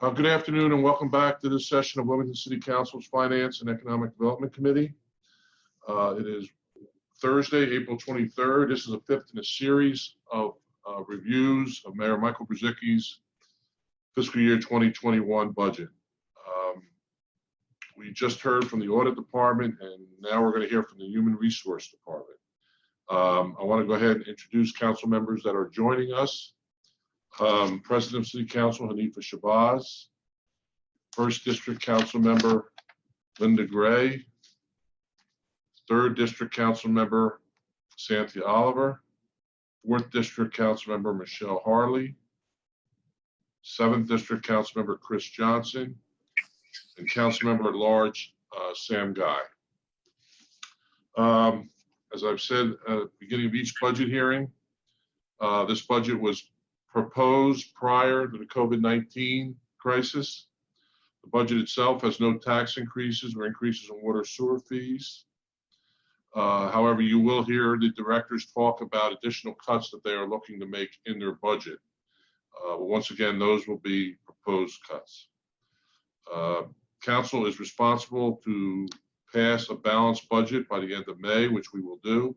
Good afternoon and welcome back to this session of Wilmington City Council's Finance and Economic Development Committee. It is Thursday, April 23rd. This is the fifth in a series of reviews of Mayor Michael Brzezicki's fiscal year 2021 budget. We just heard from the Audit Department and now we're going to hear from the Human Resource Department. I want to go ahead and introduce council members that are joining us. President of City Council Hanifa Shabazz, First District Council Member Linda Gray, Third District Council Member Cynthia Oliver, Fourth District Council Member Michelle Harley, Seventh District Council Member Chris Johnson, and Council Member at Large Sam Guy. As I've said at the beginning of each budget hearing, this budget was proposed prior to the COVID-19 crisis. The budget itself has no tax increases or increases in water sewer fees. However, you will hear the directors talk about additional cuts that they are looking to make in their budget. But once again, those will be proposed cuts. Council is responsible to pass a balanced budget by the end of May, which we will do.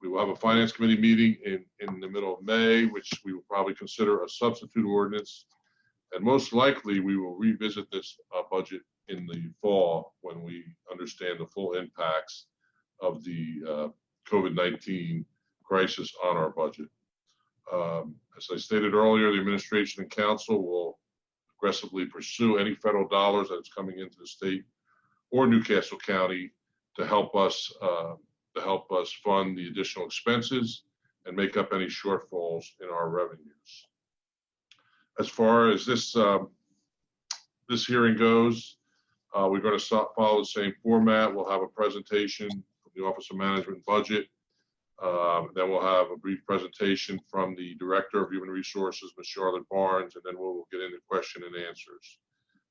We will have a Finance Committee meeting in the middle of May, which we will probably consider a substitute ordinance. And most likely, we will revisit this budget in the fall when we understand the full impacts of the COVID-19 crisis on our budget. As I stated earlier, the administration and council will aggressively pursue any federal dollars that is coming into the state or Newcastle County to help us fund the additional expenses and make up any shortfalls in our revenues. As far as this hearing goes, we're going to follow the same format. We'll have a presentation from the Office of Management and Budget. Then we'll have a brief presentation from the Director of Human Resources, Ms. Charlotte Barnes, and then we'll get into question and answers.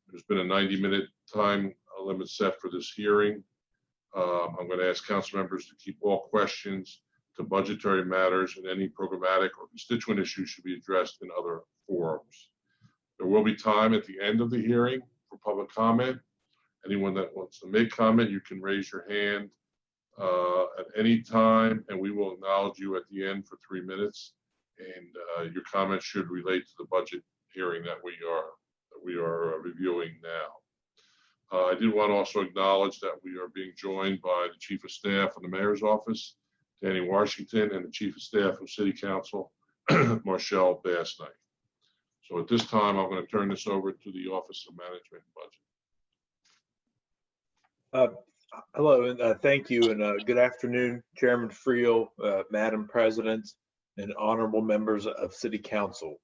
There's been a 90-minute time limit set for this hearing. I'm going to ask council members to keep all questions to budgetary matters, and any programmatic or constituent issues should be addressed in other forums. There will be time at the end of the hearing for public comment. Anyone that wants to make comment, you can raise your hand at any time, and we will acknowledge you at the end for 3 minutes. And your comments should relate to the budget hearing that we are reviewing now. I did want to also acknowledge that we are being joined by the Chief of Staff of the Mayor's Office, Danny Washington, and the Chief of Staff of City Council, Marshall Bass-Knight. So at this time, I'm going to turn this over to the Office of Management and Budget. Hello, and thank you, and good afternoon, Chairman Friel, Madam President, and honorable members of City Council.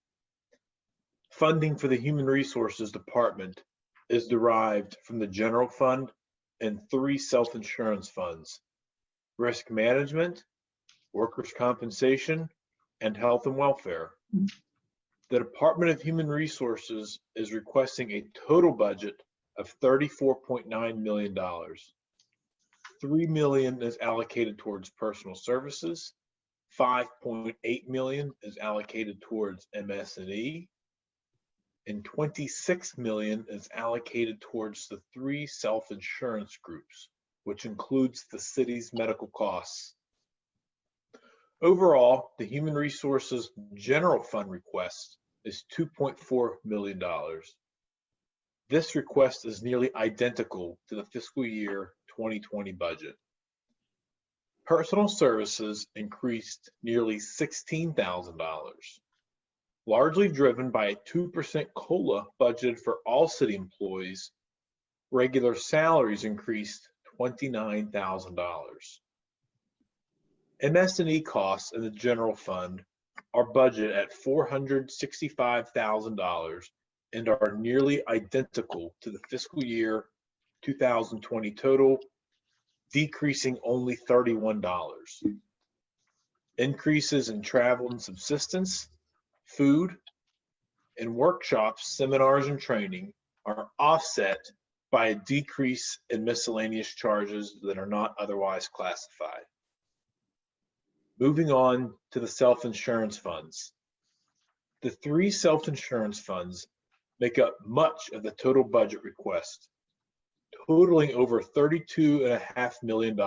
Funding for the Human Resources Department is derived from the general fund and 3 self-insurance funds: risk management, workers' compensation, and health and welfare. The Department of Human Resources is requesting a total budget of $34.9 million. $3 million is allocated towards personal services, $5.8 million is allocated towards MS&E, and $26 million is allocated towards the 3 self-insurance groups, which includes the city's medical costs. Overall, the Human Resources General Fund request is $2.4 million. This request is nearly identical to the fiscal year 2020 budget. Personal services increased nearly $16,000. Largely driven by a 2% COLA budgeted for all city employees, regular salaries increased $29,000. MS&E costs in the general fund are budgeted at $465,000 and are nearly identical to the fiscal year 2020 total, decreasing only $31. Increases in travel and subsistence, food, and workshops, seminars, and training are offset by a decrease in miscellaneous charges that are not otherwise classified. Moving on to the self-insurance funds. The 3 self-insurance funds make up much of the total budget request, totaling over $32.5 million,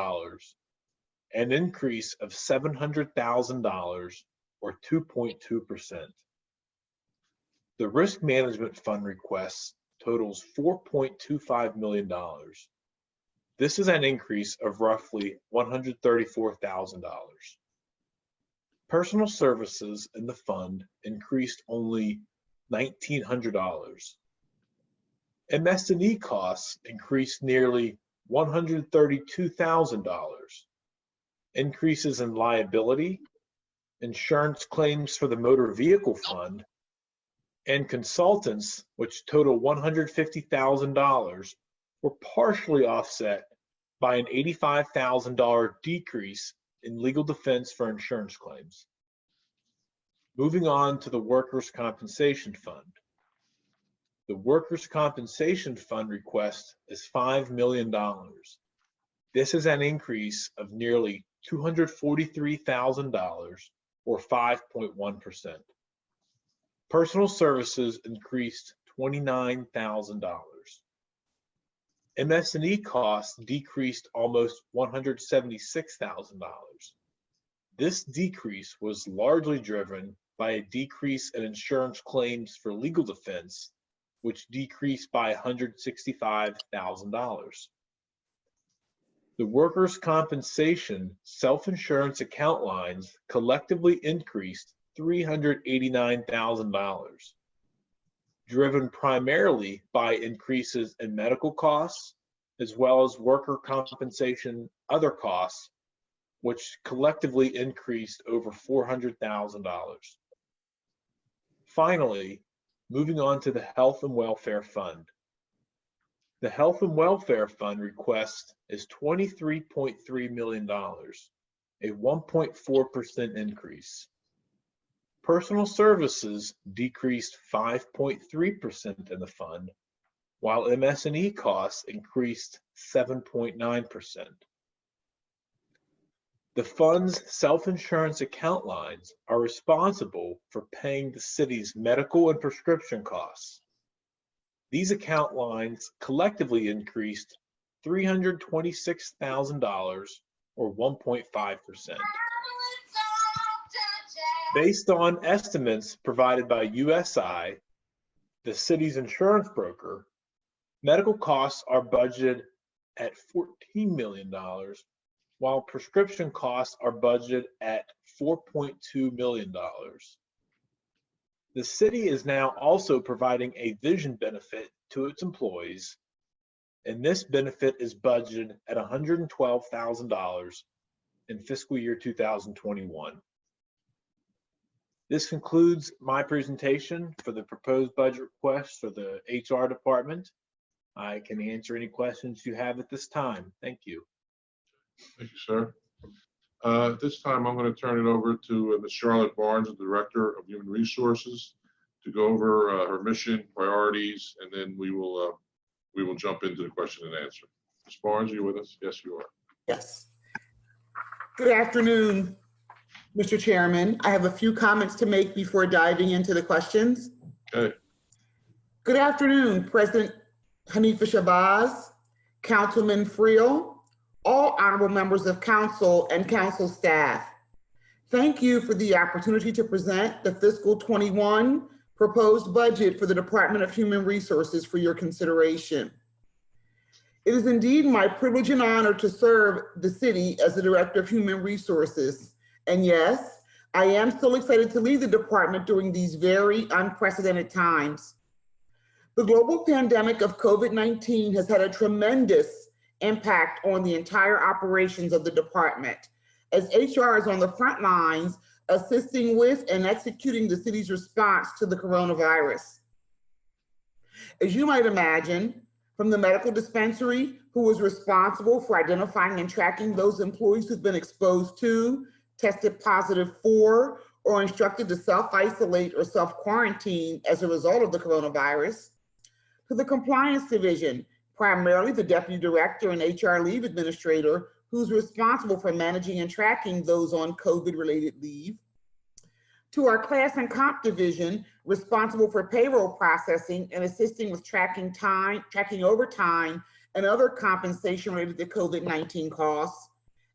an increase of $700,000 or 2.2%. The Risk Management Fund request totals $4.25 million. This is an increase of roughly $134,000. Personal services in the fund increased only $1,900. MS&E costs increased nearly $132,000. Increases in liability, insurance claims for the motor vehicle fund, and consultants, which total $150,000, were partially offset by an $85,000 decrease in legal defense for insurance claims. Moving on to the Workers' Compensation Fund. The Workers' Compensation Fund request is $5 million. This is an increase of nearly $243,000 or 5.1%. Personal services increased $29,000. MS&E costs decreased almost $176,000. This decrease was largely driven by a decrease in insurance claims for legal defense, which decreased by $165,000. The workers' compensation self-insurance account lines collectively increased $389,000, driven primarily by increases in medical costs, as well as worker compensation other costs, which collectively increased over $400,000. Finally, moving on to the Health and Welfare Fund. The Health and Welfare Fund request is $23.3 million, a 1.4% increase. Personal services decreased 5.3% in the fund, while MS&E costs increased 7.9%. The fund's self-insurance account lines are responsible for paying the city's medical and prescription costs. These account lines collectively increased $326,000 or 1.5%. Based on estimates provided by USI, the city's insurance broker, medical costs are budgeted at $14 million, while prescription costs are budgeted at $4.2 million. The city is now also providing a vision benefit to its employees, and this benefit is budgeted at $112,000 in fiscal year 2021. This concludes my presentation for the proposed budget request for the HR department. I can answer any questions you have at this time. Thank you. Thank you, sir. At this time, I'm going to turn it over to Ms. Charlotte Barnes, the Director of Human Resources, to go over her mission, priorities, and then we will jump into the question and answer. Ms. Barnes, are you with us? Yes, you are. Yes. Good afternoon, Mr. Chairman. I have a few comments to make before diving into the questions. Okay. Good afternoon, President Hanifa Shabazz, Councilman Friel, all honorable members of council and council staff. Thank you for the opportunity to present the fiscal 21 proposed budget for the Department of Human Resources for your consideration. It is indeed my privilege and honor to serve the city as the Director of Human Resources. And yes, I am still excited to lead the department during these very unprecedented times. The global pandemic of COVID-19 has had a tremendous impact on the entire operations of the department, as HR is on the front lines assisting with and executing the city's response to the coronavirus. As you might imagine, from the medical dispensary, who was responsible for identifying and tracking those employees who've been exposed to, tested positive for, or instructed to self-isolate or self-quarantine as a result of the coronavirus, to the compliance division, primarily the deputy director and HR leave administrator, who's responsible for managing and tracking those on COVID-related leave, to our class and comp division, responsible for payroll processing and assisting with tracking overtime and other compensation related to COVID-19 costs.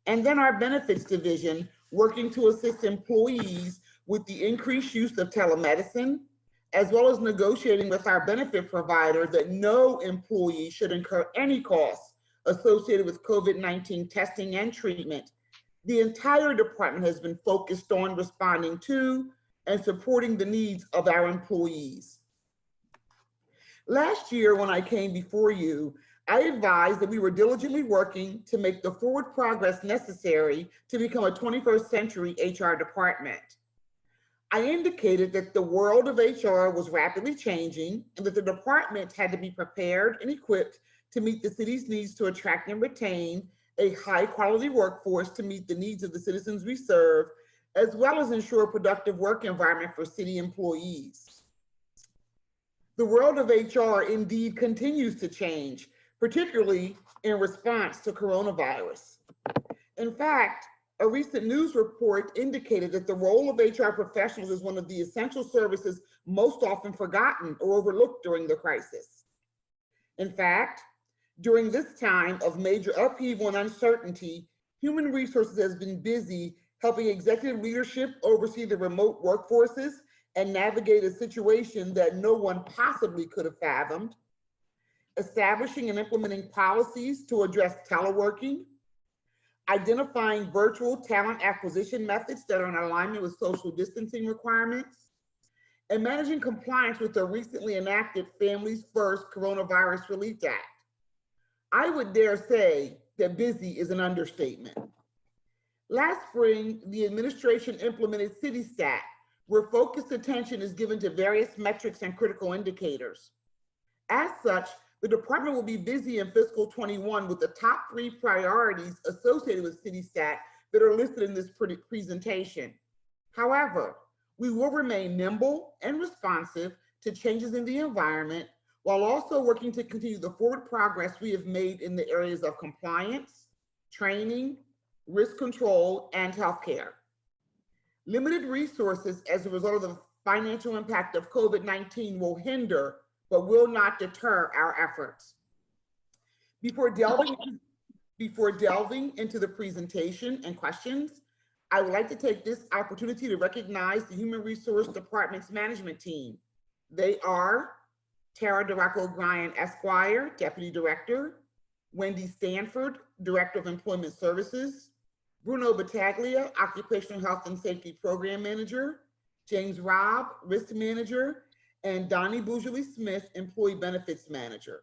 And then our benefits division, working to assist employees with the increased use of telemedicine, as well as negotiating with our benefit provider that no employee should incur any costs associated with COVID-19 testing and treatment. The entire department has been focused on responding to and supporting the needs of our employees. Last year, when I came before you, I advised that we were diligently working to make the forward progress necessary to become a 21st century HR department. I indicated that the world of HR was rapidly changing and that the department had to be prepared and equipped to meet the city's needs to attract and retain a high quality workforce to meet the needs of the citizens we serve, as well as ensure a productive work environment for city employees. The world of HR indeed continues to change, particularly in response to coronavirus. In fact, a recent news report indicated that the role of HR professionals is one of the essential services most often forgotten or overlooked during the crisis. In fact, during this time of major upheaval and uncertainty, human resources has been busy helping executive leadership oversee the remote workforces and navigate a situation that no one possibly could have fathomed, establishing and implementing policies to address teleworking, identifying virtual talent acquisition methods that are in alignment with social distancing requirements, and managing compliance with the recently enacted Families First Coronavirus Relief Act. I would dare say that busy is an understatement. Last spring, the administration implemented CityStat, where focused attention is given to various metrics and critical indicators. As such, the department will be busy in fiscal 21 with the top 3 priorities associated with CityStat that are listed in this presentation. However, we will remain nimble and responsive to changes in the environment while also working to continue the forward progress we have made in the areas of compliance, training, risk control, and healthcare. Limited resources as a result of the financial impact of COVID-19 will hinder but will not deter our efforts. Before delving into the presentation and questions, I would like to take this opportunity to recognize the Human Resource Department's management team. They are Tara DeRocco-O'Brien, Esquire, Deputy Director, Wendy Stanford, Director of Employment Services, Bruno Battaglia, Occupational Health and Safety Program Manager, James Robb, Risk Manager, and Donnie Bougely Smith, Employee Benefits Manager.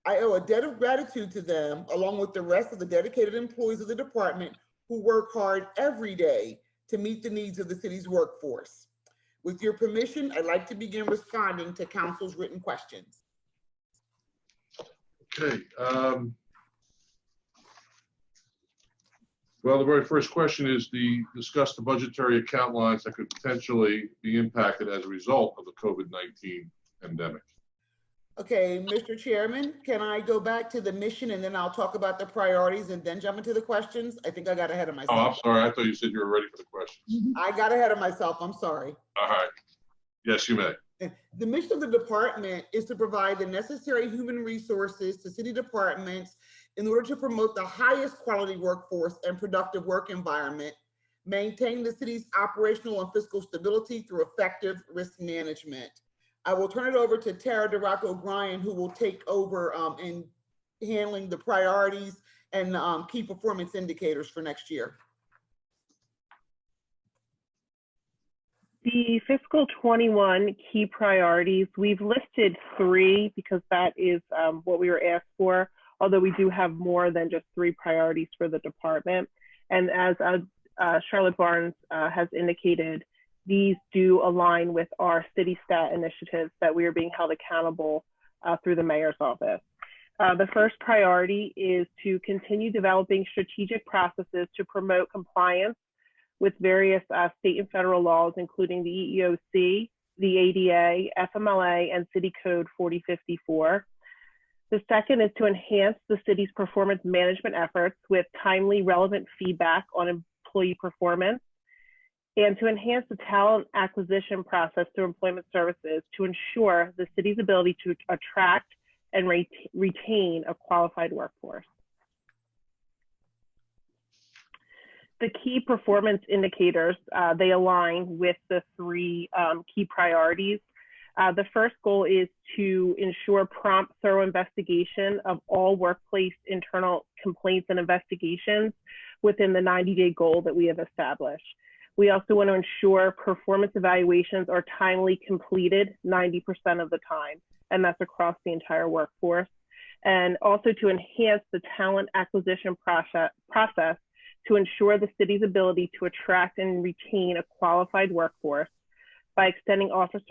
I owe a debt of gratitude to them, along with the rest of the dedicated employees of the department who work hard every day to meet the needs of the city's workforce. With your permission, I'd like to begin responding to council's written questions. Okay. Well, the very first question is discuss the budgetary account lines that could potentially be impacted as a result of the COVID-19 pandemic. Okay, Mr. Chairman, can I go back to the mission and then I'll talk about the priorities and then jump into the questions? I think I got ahead of myself. Oh, I'm sorry. I thought you said you were ready for the questions. I got ahead of myself. I'm sorry. All right. Yes, you may. The mission of the department is to provide the necessary human resources to city departments in order to promote the highest quality workforce and productive work environment, maintain the city's operational and fiscal stability through effective risk management. I will turn it over to Tara DeRocco-O'Brien, who will take over in handling the priorities and key performance indicators for next year. The fiscal 21 key priorities, we've listed 3 because that is what we were asked for, although we do have more than just 3 priorities for the department. And as Charlotte Barnes has indicated, these do align with our CityStat initiatives that we are being held accountable through the mayor's office. The first priority is to continue developing strategic processes to promote compliance with various state and federal laws, including the EEOC, the ADA, FMLA, and City Code 4054. The second is to enhance the city's performance management efforts with timely, relevant feedback on employee performance. and to enhance the talent acquisition process through employment services to ensure the city's ability to attract and retain a qualified workforce. The key performance indicators, they align with the three key priorities. The first goal is to ensure prompt, thorough investigation of all workplace internal complaints and investigations within the 90-day goal that we have established. We also want to ensure performance evaluations are timely completed 90% of the time, and that's across the entire workforce. And also to enhance the talent acquisition process to ensure the city's ability to attract and retain a qualified workforce by extending offers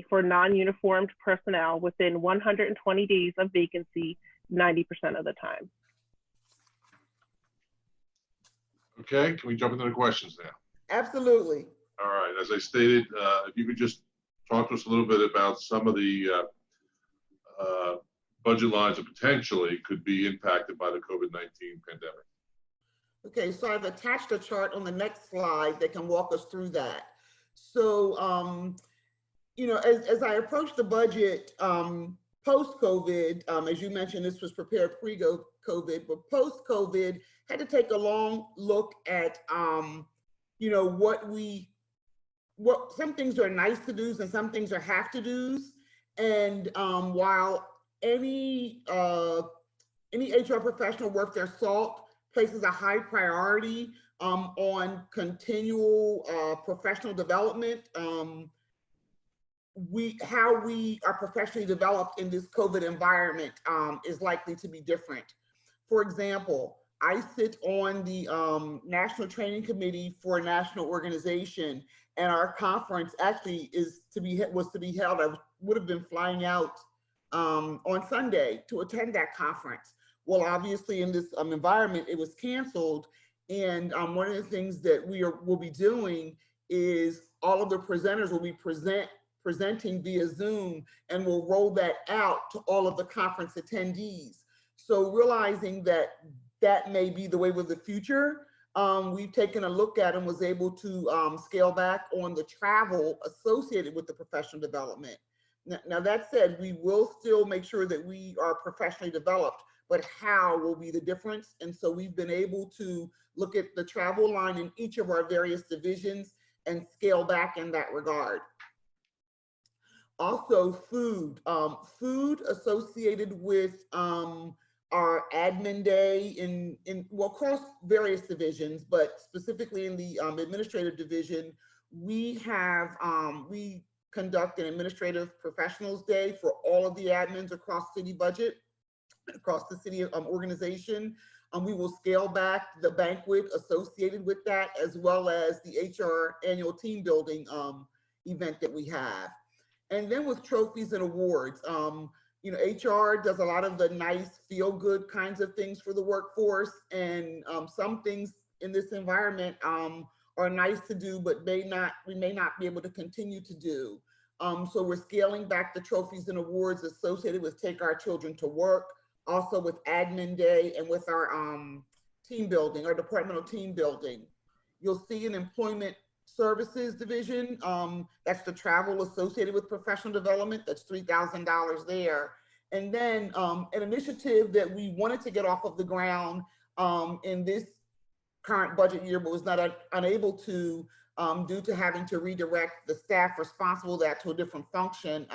for non-uniformed personnel within 120 days of vacancy 90% of the time. Okay, can we jump into the questions now? Absolutely. All right, as I stated, if you could just talk to us a little bit about some of the budget lines that potentially could be impacted by the COVID-19 pandemic. Okay, so I've attached a chart on the next slide that can walk us through that. So, you know, as I approach the budget post-COVID, as you mentioned, this was prepared pre-COVID, but post-COVID, had to take a long look at, you know, what some things are nice to do's and some things are have to do's. And while any HR professional worth their salt places a high priority on continual professional development, how we are professionally developed in this COVID environment is likely to be different. For example, I sit on the National Training Committee for a national organization, and our conference actually was to be held. I would have been flying out on Sunday to attend that conference. Well, obviously in this environment, it was canceled. And one of the things that we'll be doing is all of the presenters will be presenting via Zoom, and we'll roll that out to all of the conference attendees. So realizing that that may be the way with the future, we've taken a look at and was able to scale back on the travel associated with the professional development. Now that said, we will still make sure that we are professionally developed, but how will be the difference. And so we've been able to look at the travel line in each of our various divisions and scale back in that regard. Also food associated with our admin day well, across various divisions, but specifically in the administrative division, we conduct an administrative professionals day for all of the admins across city budget, across the city organization. We will scale back the banquet associated with that, as well as the HR annual team building event that we have. And then with trophies and awards, you know, HR does a lot of the nice feel-good kinds of things for the workforce, and some things in this environment are nice to do, but we may not be able to continue to do. So we're scaling back the trophies and awards associated with Take Our Children to Work, also with Admin Day, and with our team building, our departmental team building. You'll see an employment services division, that's the travel associated with professional development, that's $3,000 there. And then an initiative that we wanted to get off of the ground in this current budget year, but was not unable to due to having to redirect the staff responsible for that to a different function,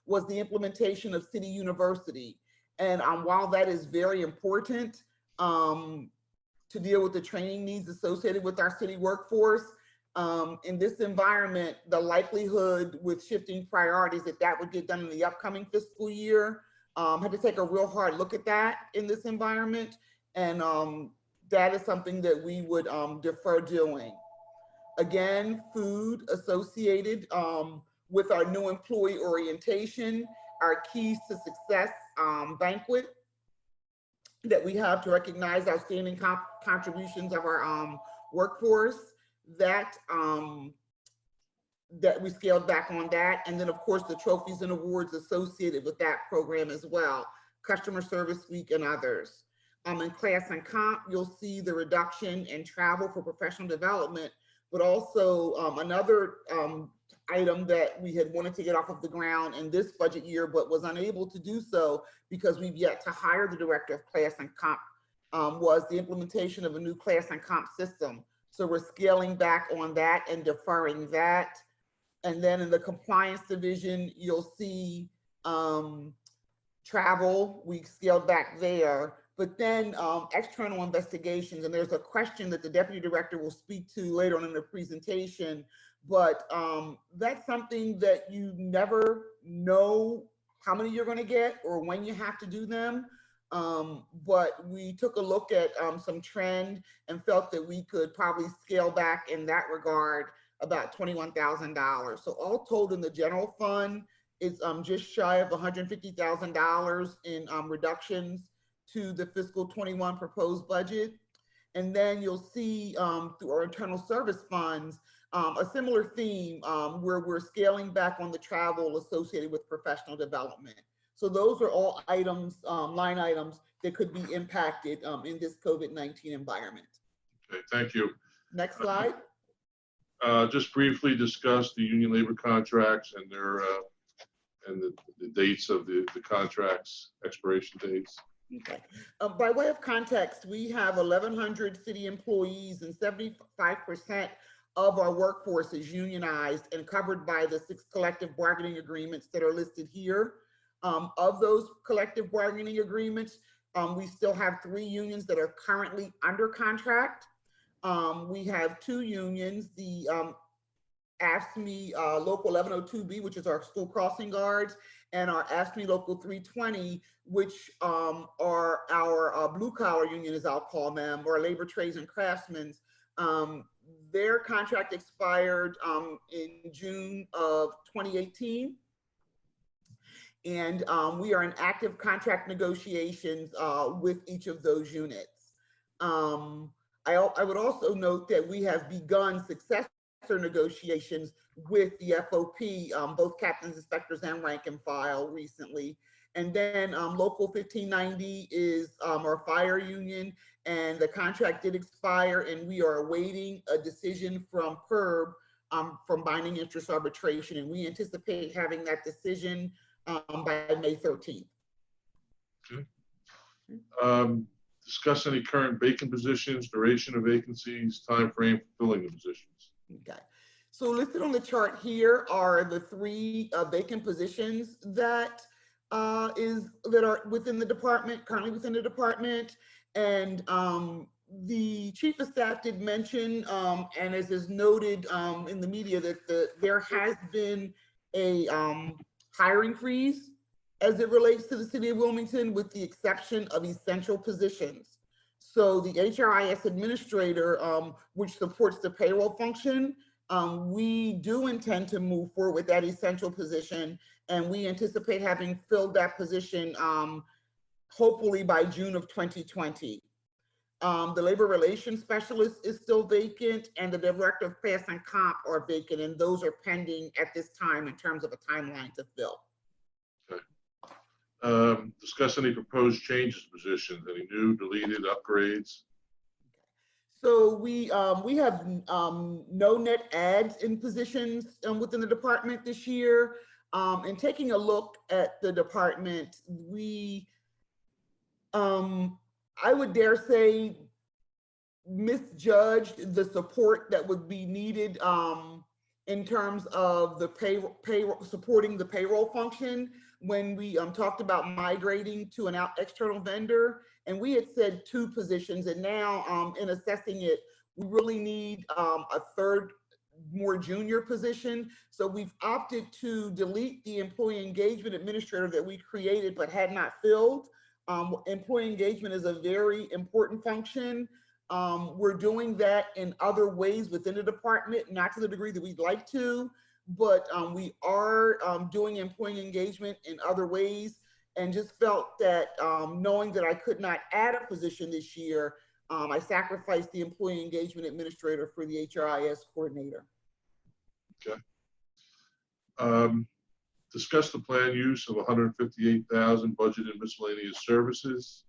was the implementation of City University. And while that is very important to deal with the training needs associated with our city workforce, in this environment, the likelihood with shifting priorities that would get done in the upcoming fiscal year, had to take a real hard look at that in this environment. And that is something that we would defer doing. Again, food associated with our new employee orientation, our Keys to Success banquet that we have to recognize outstanding contributions of our workforce, that we scaled back on that. And then of course the trophies and awards associated with that program as well, Customer Service Week and others. In class and comp, you'll see the reduction in travel for professional development, but also another item that we had wanted to get off of the ground in this budget year, but was unable to do so because we've yet to hire the director of class and comp, was the implementation of a new class and comp system. So we're scaling back on that and deferring that. And then in the compliance division, you'll see travel, we scaled back there. But then external investigations, and there's a question that the deputy director will speak to later on in the presentation, but that's something that you never know how many you're going to get or when you have to do them. But we took a look at some trend and felt that we could probably scale back in that regard about $21,000. So all told in the general fund, it's just shy of $150,000 in reductions to the fiscal 21 proposed budget. And then you'll see through our internal service funds, a similar theme where we're scaling back on the travel associated with professional development. So those are all items, line items that could be impacted in this COVID-19 environment. Okay, thank you. Next slide. Just briefly discuss the union labor contracts and their and the dates of the contracts, expiration dates. Okay. By way of context, we have 1,100 city employees and 75% of our workforce is unionized and covered by the 6 collective bargaining agreements that are listed here. Of those collective bargaining agreements, we still have 3 unions that are currently under contract. We have 2 unions, the AFSCME Local 1102B, which is our school crossing guards, and our AFSCME Local 320, which are our blue collar union, as I'll call them, or labor trades and craftsmen. Their contract expired in June of 2018. And we are in active contract negotiations with each of those units. I would also note that we have begun successor negotiations with the FOP, both captains, inspectors, and rank and file recently. And then Local 1590 is our fire union, and the contract did expire, and we are awaiting a decision from PERB from binding interest arbitration, and we anticipate having that decision by May 13th. Okay. Discuss any current vacant positions, duration of vacancies, time frame for filling the positions. Okay. So listed on the chart here are the 3 vacant positions that are within the department, currently within the department. And the chief of staff did mention, and as is noted in the media, that there has been a hiring freeze as it relates to the city of Wilmington, with the exception of essential positions. So the HRIS administrator, which supports the payroll function, we do intend to move forward with that essential position, and we anticipate having filled that position hopefully by June of 2020. The labor relations specialist is still vacant, and the director of class and comp are vacant, and those are pending at this time in terms of a timeline to fill. Okay. Discuss any proposed changes to positions, any new, deleted, upgrades. So we have no net adds in positions within the department this year. And taking a look at the department, we, I would dare say, misjudged the support that would be needed in terms of the payroll, supporting the payroll function when we talked about migrating to an external vendor. And we had said 2 positions, and now in assessing it, we really need a third, more junior position. So we've opted to delete the employee engagement administrator that we created but had not filled. Employee engagement is a very important function. We're doing that in other ways within the department, not to the degree that we'd like to, but we are doing employee engagement in other ways, and just felt that knowing that I could not add a position this year, I sacrificed the employee engagement administrator for the HRIS coordinator. Okay. Discuss the planned use of $158,000 budget in miscellaneous services,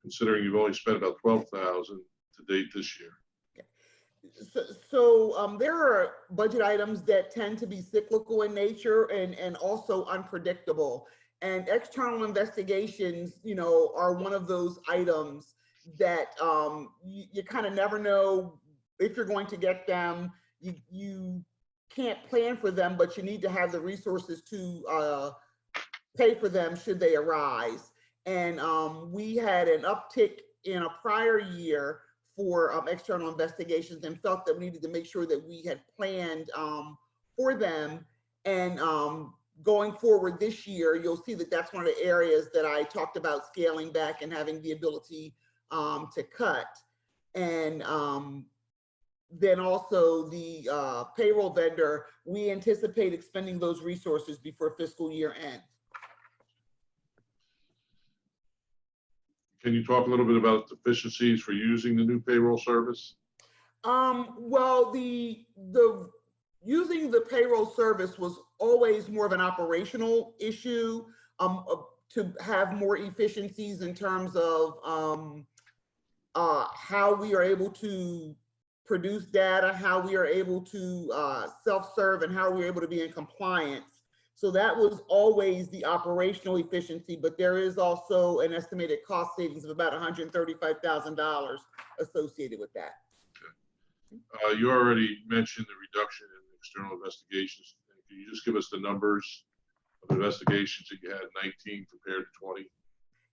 considering you've only spent about $12,000 to date this year. Okay. There are budget items that tend to be cyclical in nature and also unpredictable. And external investigations, are one of those items that you kind of never know if you're going to get them. You can't plan for them, but you need to have the resources to pay for them should they arise. And we had an uptick in a prior year for external investigations and felt that we needed to make sure that we had planned for them. And going forward this year, you'll see that that's one of the areas that I talked about scaling back and having the ability to cut. And then also the payroll vendor, we anticipate expending those resources before fiscal year end. Can you talk a little bit about deficiencies for using the new payroll service? Well, the using the payroll service was always more of an operational issue, to have more efficiencies in terms of how we are able to produce data, how we are able to self-serve, and how we're able to be in compliance. So that was always the operational efficiency, but there is also an estimated cost savings of about $135,000 associated with that. Okay. You already mentioned the reduction in external investigations. Can you just give us the numbers of investigations that you had in 19 compared to 20?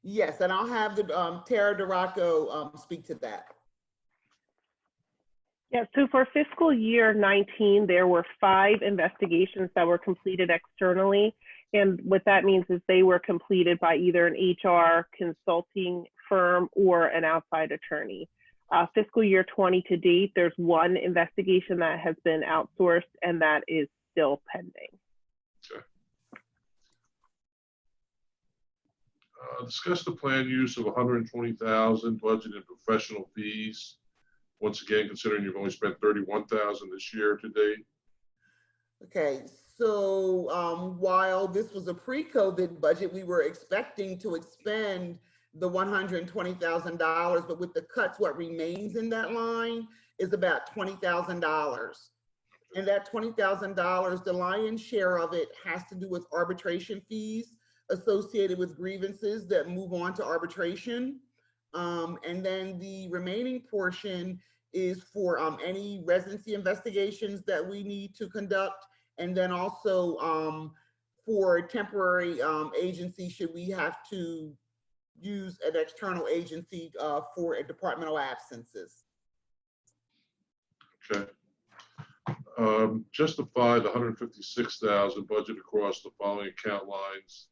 Yes, and I'll have the Tara DeRocco speak to that. Yeah, so for fiscal year 19, there were 5 investigations that were completed externally. And what that means is they were completed by either an HR consulting firm or an outside attorney. Fiscal year 20 to date, there's 1 investigation that has been outsourced, and that is still pending. Okay. Discuss the planned use of $120,000 budget in professional fees. Once again, considering you've only spent $31,000 this year to date. Okay, so while this was a pre-COVID budget, we were expecting to expend the $120,000, but with the cuts, what remains in that line is about $20,000. And that $20,000, the lion's share of it has to do with arbitration fees associated with grievances that move on to arbitration. And then the remaining portion is for any residency investigations that we need to conduct. And then also for temporary agency, should we have to use an external agency for departmental absences. Okay. Justify the $156,000 budget across the following account lines.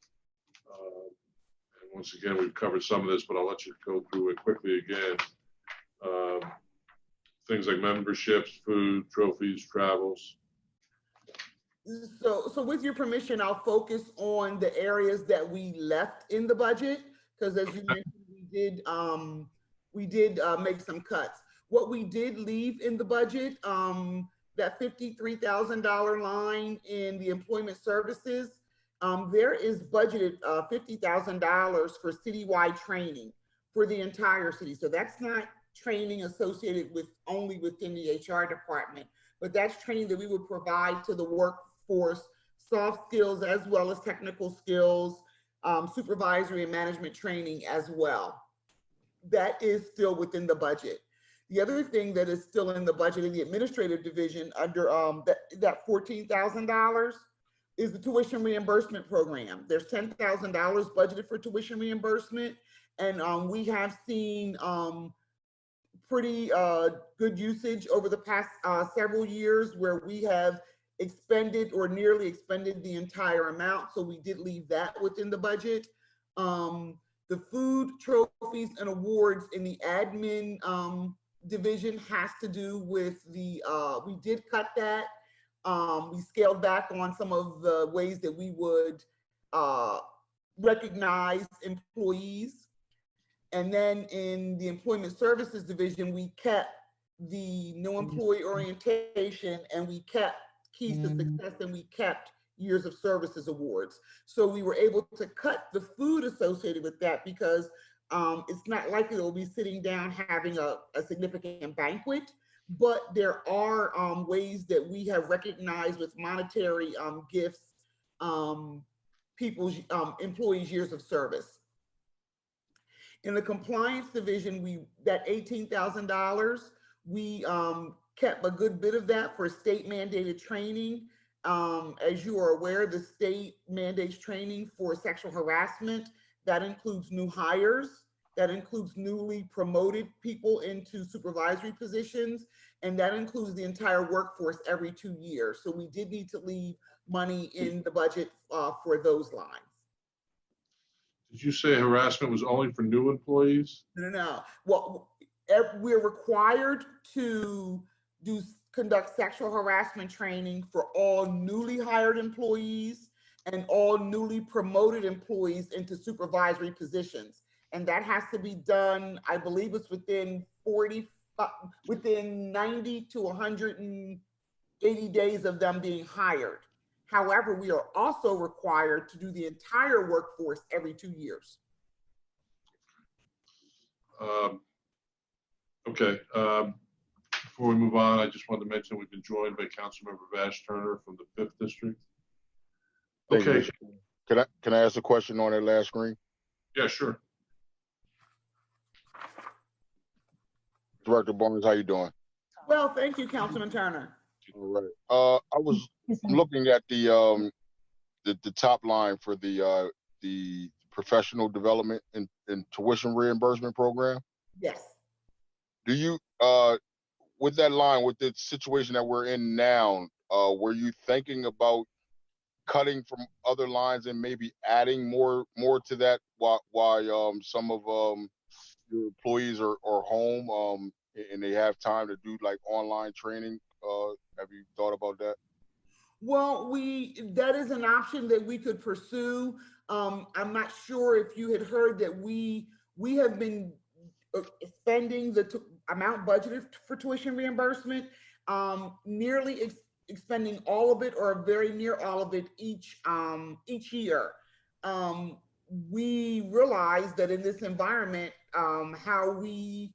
And once again, we've covered some of this, but I'll let you go through it quickly again. Things like memberships, food, trophies, travels. So with your permission, I'll focus on the areas that we left in the budget, because as you mentioned, we did make some cuts. What we did leave in the budget, that $53,000 line in the employment services, there is budgeted $50,000 for citywide training for the entire city. So that's not training associated with only within the HR department, but that's training that we would provide to the workforce, soft skills as well as technical skills, supervisory and management training as well. That is still within the budget. The other thing that is still in the budget in the administrative division under that $14,000 is the tuition reimbursement program. There's $10,000 budgeted for tuition reimbursement, and we have seen pretty good usage over the past several years where we have expended or nearly expended the entire amount. So we did leave that within the budget. The food, trophies, and awards in the admin division has to do with the, we did cut that. We scaled back on some of the ways that we would recognize employees. And then in the employment services division, we kept the no employee orientation, and we kept keys to success, and we kept years of services awards. So we were able to cut the food associated with that because it's not likely that we'll be sitting down having a significant banquet, but there are ways that we have recognized with monetary gifts people's employees' years of service. In the compliance division, that $18,000, we kept a good bit of that for state mandated training. As you are aware, the state mandates training for sexual harassment. That includes new hires. That includes newly promoted people into supervisory positions. And that includes the entire workforce every 2 years. So we did need to leave money in the budget for those lines. Did you say harassment was only for new employees? No. Well, we're required to conduct sexual harassment training for all newly hired employees and all newly promoted employees into supervisory positions. And that has to be done, I believe it's within 90 to 180 days of them being hired. However, we are also required to do the entire workforce every 2 years. Okay. Before we move on, I just wanted to mention we've been joined by Councilmember Vash Turner from the 5th District. Okay. Can I ask a question on that last screen? Yeah, sure. Director Barnes, how you doing? Well, thank you, Councilman Turner. All right. I was looking at the top line for the professional development and tuition reimbursement program. Yes. Do you with that line, with the situation that we're in now, were you thinking about cutting from other lines and maybe adding more to that while some of your employees are home and they have time to do like online training? Have you thought about that? Well, that is an option that we could pursue. I'm not sure if you had heard that we have been spending the amount budgeted for tuition reimbursement, nearly expending all of it or very near all of it each year. We realize that in this environment, how we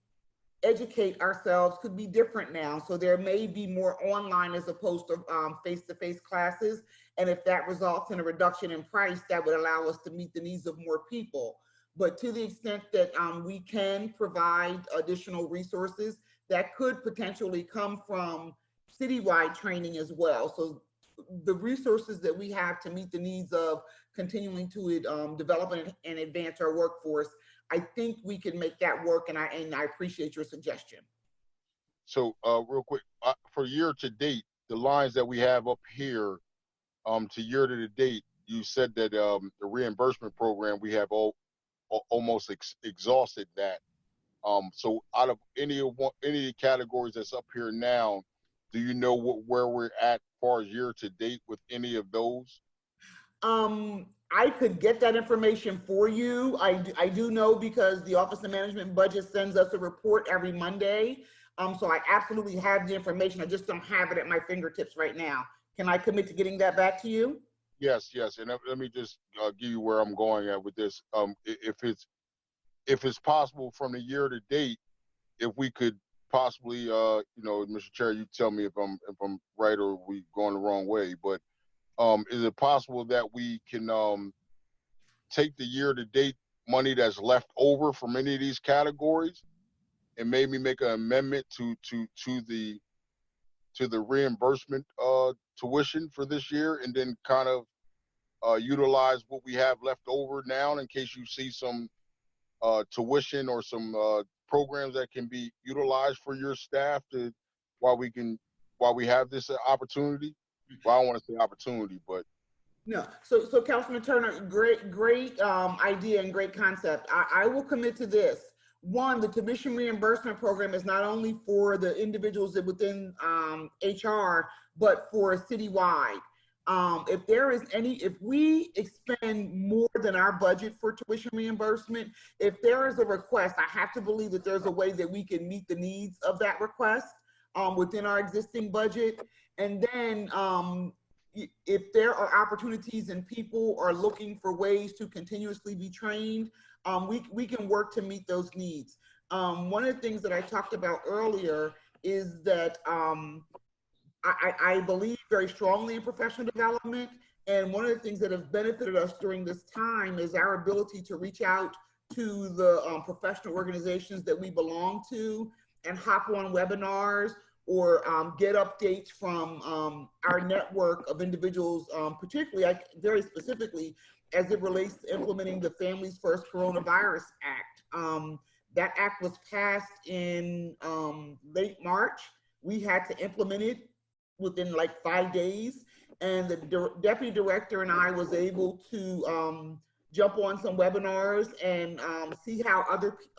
educate ourselves could be different now. So there may be more online as opposed to face-to-face classes. And if that results in a reduction in price, that would allow us to meet the needs of more people. But to the extent that we can provide additional resources, that could potentially come from citywide training as well. So the resources that we have to meet the needs of continuing to develop and advance our workforce, I think we can make that work, and I appreciate your suggestion. So real quick, for year to date, the lines that we have up here to year to date, you said that the reimbursement program, we have almost exhausted that. So out of any of the categories that's up here now, do you know where we're at as far as year to date with any of those? I could get that information for you. I do know because the Office of Management and Budget sends us a report every Monday. So I absolutely have the information. I just don't have it at my fingertips right now. Can I commit to getting that back to you? Yes. And let me just give you where I'm going at with this. If it's possible from the year to date, if we could possibly, Mr. Chair, you tell me if I'm right or we going the wrong way, but is it possible that we can take the year to date money that's left over from any of these categories and maybe make an amendment to the reimbursement tuition for this year, and then kind of utilize what we have left over now in case you see some tuition or some programs that can be utilized for your staff while we have this opportunity? Well, I don't want to say opportunity, but no. So Councilman Turner, great idea and great concept. I will commit to this. One, the tuition reimbursement program is not only for the individuals that within HR, but for citywide. If we expend more than our budget for tuition reimbursement, if there is a request, I have to believe that there's a way that we can meet the needs of that request within our existing budget. And then if there are opportunities and people are looking for ways to continuously be trained, we can work to meet those needs. One of the things that I talked about earlier is that I believe very strongly in professional development. And one of the things that have benefited us during this time is our ability to reach out to the professional organizations that we belong to and hop on webinars or get updates from our network of individuals, particularly, very specifically, as it relates to implementing the Families First Coronavirus Act. That act was passed in late March. We had to implement it within like 5 days. And the deputy director and I was able to jump on some webinars and see how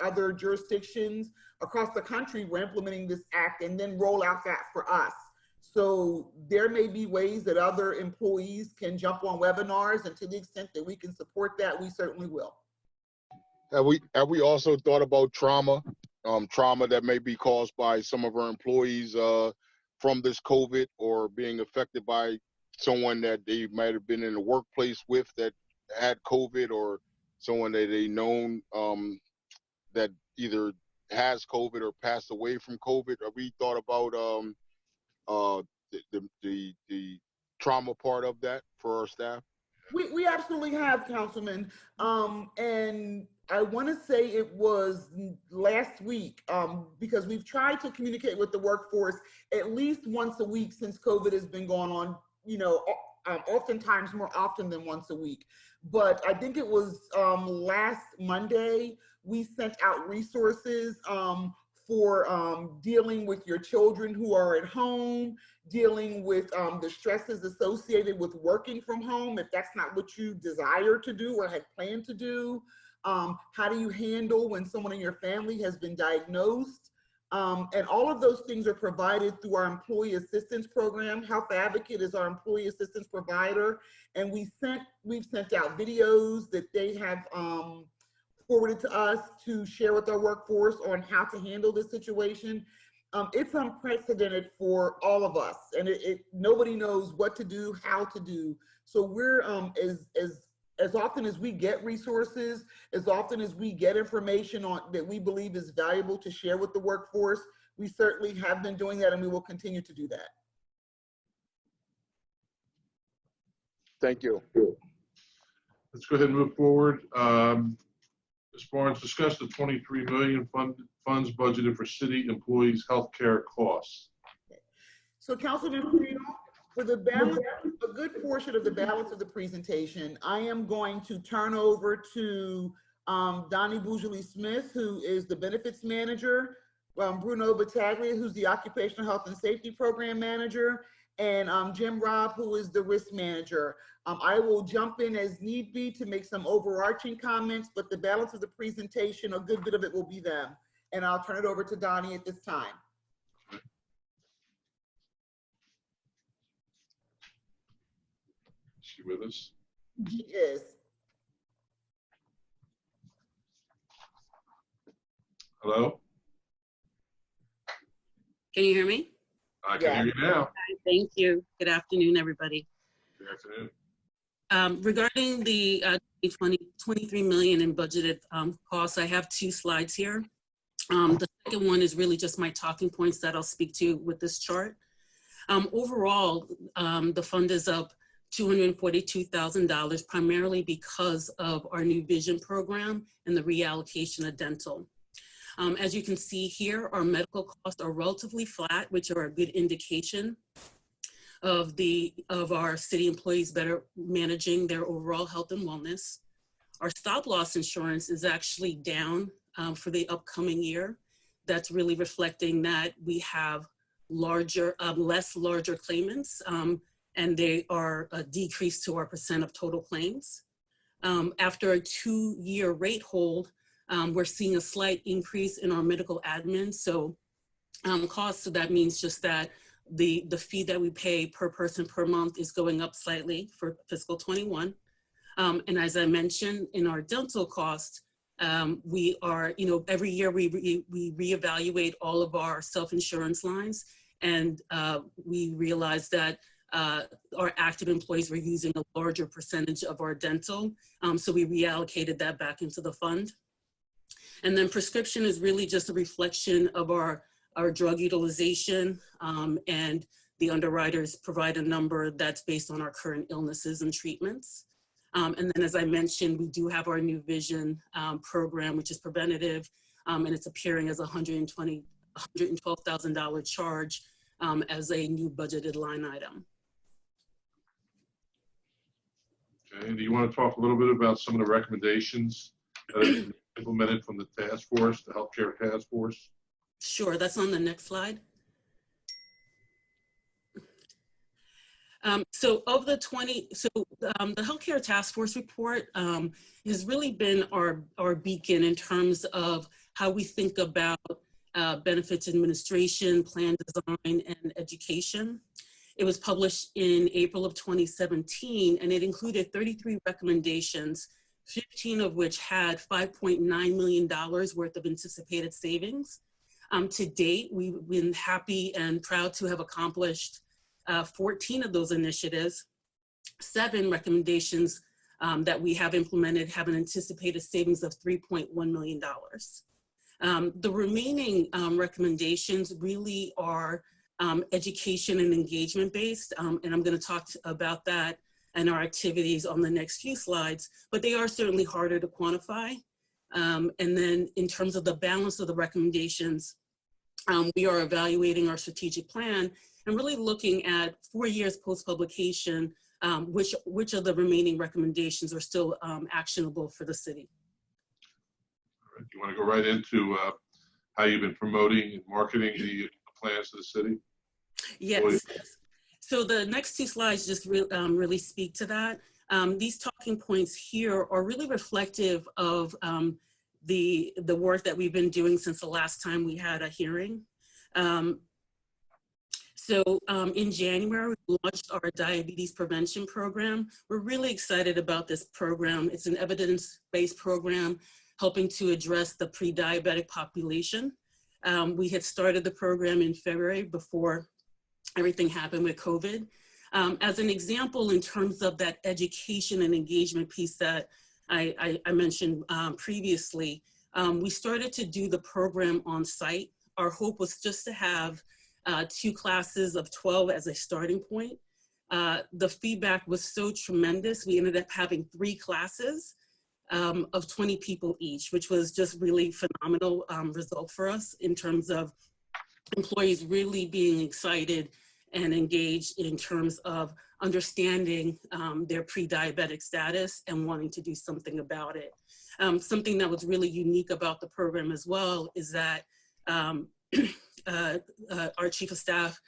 other jurisdictions across the country were implementing this act and then roll out that for us. So there may be ways that other employees can jump on webinars, and to the extent that we can support that, we certainly will. Have we also thought about trauma that may be caused by some of our employees from this COVID, or being affected by someone that they might have been in the workplace with that had COVID, or someone that they known that either has COVID or passed away from COVID? Have we thought about the trauma part of that for our staff? We absolutely have, Councilman. And I want to say it was last week, because we've tried to communicate with the workforce at least once a week since COVID has been going on, you know, oftentimes more often than once a week. But I think it was last Monday, we sent out resources for dealing with your children who are at home, dealing with the stresses associated with working from home, if that's not what you desire to do or had planned to do. How do you handle when someone in your family has been diagnosed? And all of those things are provided through our employee assistance program. Health Advocate is our employee assistance provider. And we've sent out videos that they have forwarded to us to share with our workforce on how to handle this situation. It's unprecedented for all of us, and nobody knows what to do, how to do. So we're as often as we get resources, as often as we get information that we believe is valuable to share with the workforce, we certainly have been doing that, and we will continue to do that. Thank you. Let's go ahead and move forward. Ms. Barnes, discuss the 23 million funds budgeted for city employees' healthcare costs. So, Councilman Friel, for the balance, a good portion of the balance of the presentation, I am going to turn over to Donnie Bougely-Smith, who is the benefits manager, Bruno Battaglia, who's the occupational health and safety program manager, and Jim Robb, who is the risk manager. I will jump in as need be to make some overarching comments, but the balance of the presentation, a good bit of it will be them. And I'll turn it over to Donnie at this time. Is she with us? She is. Hello? Can you hear me? I can hear you now. Hi, thank you. Good afternoon, everybody. Good afternoon. Regarding the 23 million in budgeted costs, I have 2 slides here. The second one is really just my talking points that I'll speak to with this chart. Overall, the fund is up $242,000, primarily because of our new vision program and the reallocation of dental. As you can see here, our medical costs are relatively flat, which are a good indication of our city employees better managing their overall health and wellness. Our stop loss insurance is actually down for the upcoming year. That's really reflecting that we have less larger claimants, and they are decreased to our % of total claims. After a 2-year rate hold, we're seeing a slight increase in our medical admin. So costs, so that means just that the fee that we pay per person per month is going up slightly for fiscal 21. And as I mentioned, in our dental cost, we are, every year we reevaluate all of our self-insurance lines, and we realized that our active employees were using a larger percentage of our dental, so we reallocated that back into the fund. And then prescription is really just a reflection of our our drug utilization, and the underwriters provide a number that's based on our current illnesses and treatments. And then, as I mentioned, we do have our new vision program, which is preventative, and it's appearing as a $112,000 charge as a new budgeted line item. Okay, do you want to talk a little bit about some of the recommendations that have been implemented from the task force, the healthcare task force? Sure, that's on the next slide. So of the 20, the healthcare task force report has really been our beacon in terms of how we think about benefits administration, plan design, and education. It was published in April of 2017, and it included 33 recommendations, 15 of which had $5.9 million worth of anticipated savings. To date, we've been happy and proud to have accomplished 14 of those initiatives. 7 recommendations that we have implemented have an anticipated savings of $3.1 million. The remaining recommendations really are education and engagement based, and I'm going to talk about that and our activities on the next few slides, but they are certainly harder to quantify. And then in terms of the balance of the recommendations, we are evaluating our strategic plan and really looking at 4 years post-publication, which of the remaining recommendations are still actionable for the city. All right. You want to go right into how you've been promoting and marketing the plans to the city? Yes. So the next 2 slides just really speak to that. These talking points here are really reflective of the work that we've been doing since the last time we had a hearing. In January, we launched our diabetes prevention program. We're really excited about this program. It's an evidence-based program helping to address the pre-diabetic population. We had started the program in February before everything happened with COVID. As an example, in terms of that education and engagement piece that I mentioned previously, we started to do the program on site. Our hope was just to have 2 classes of 12 as a starting point. The feedback was so tremendous. We ended up having 3 classes of 20 people each, which was just really phenomenal result for us in terms of employees really being excited and engaged in terms of understanding their pre-diabetic status and wanting to do something about it. Something that was really unique about the program as well is that our Chief of Staff,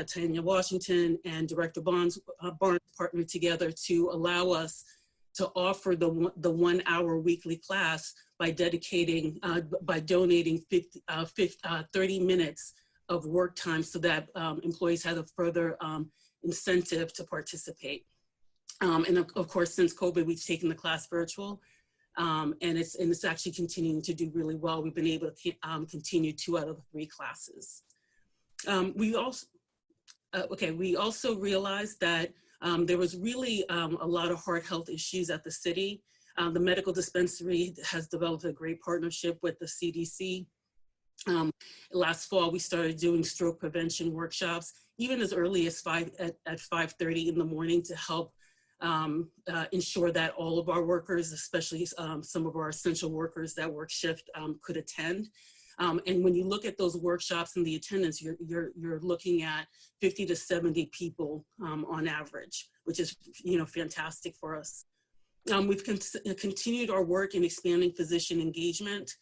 Tanya Washington, and Director Barnes partnered together to allow us to offer the 1 hour weekly class by donating 30 minutes of work time so that employees had a further incentive to participate. And of course, since COVID, we've taken the class virtual, and it's actually continuing to do really well. We've been able to continue 2 out of the 3 classes. We also realized that there was really a lot of heart health issues at the city. The medical dispensary has developed a great partnership with the CDC. Last fall, we started doing stroke prevention workshops, even as early as 5:30 in the morning, to help ensure that all of our workers, especially some of our essential workers that work shift, could attend. And when you look at those workshops and the attendance, you're looking at 50 to 70 people on average, which is fantastic for us. We've continued our work in expanding physician engagement.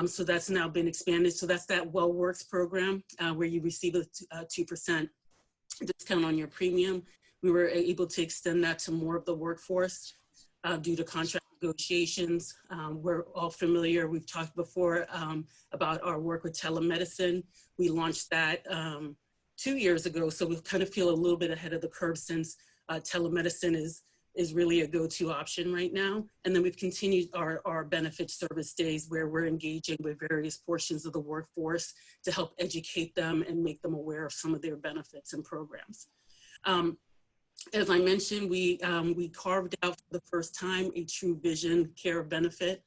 So that's now been expanded. So that's that Well Works program where you receive a 2% discount on your premium. We were able to extend that to more of the workforce due to contract negotiations. We're all familiar, we've talked before about our work with telemedicine. We launched that 2 years ago, so we kind of feel a little bit ahead of the curve since telemedicine is really a go-to option right now. And then we've continued our benefit service days where we're engaging with various portions of the workforce to help educate them and make them aware of some of their benefits and programs. As I mentioned, we carved out for the first time a true vision care benefit.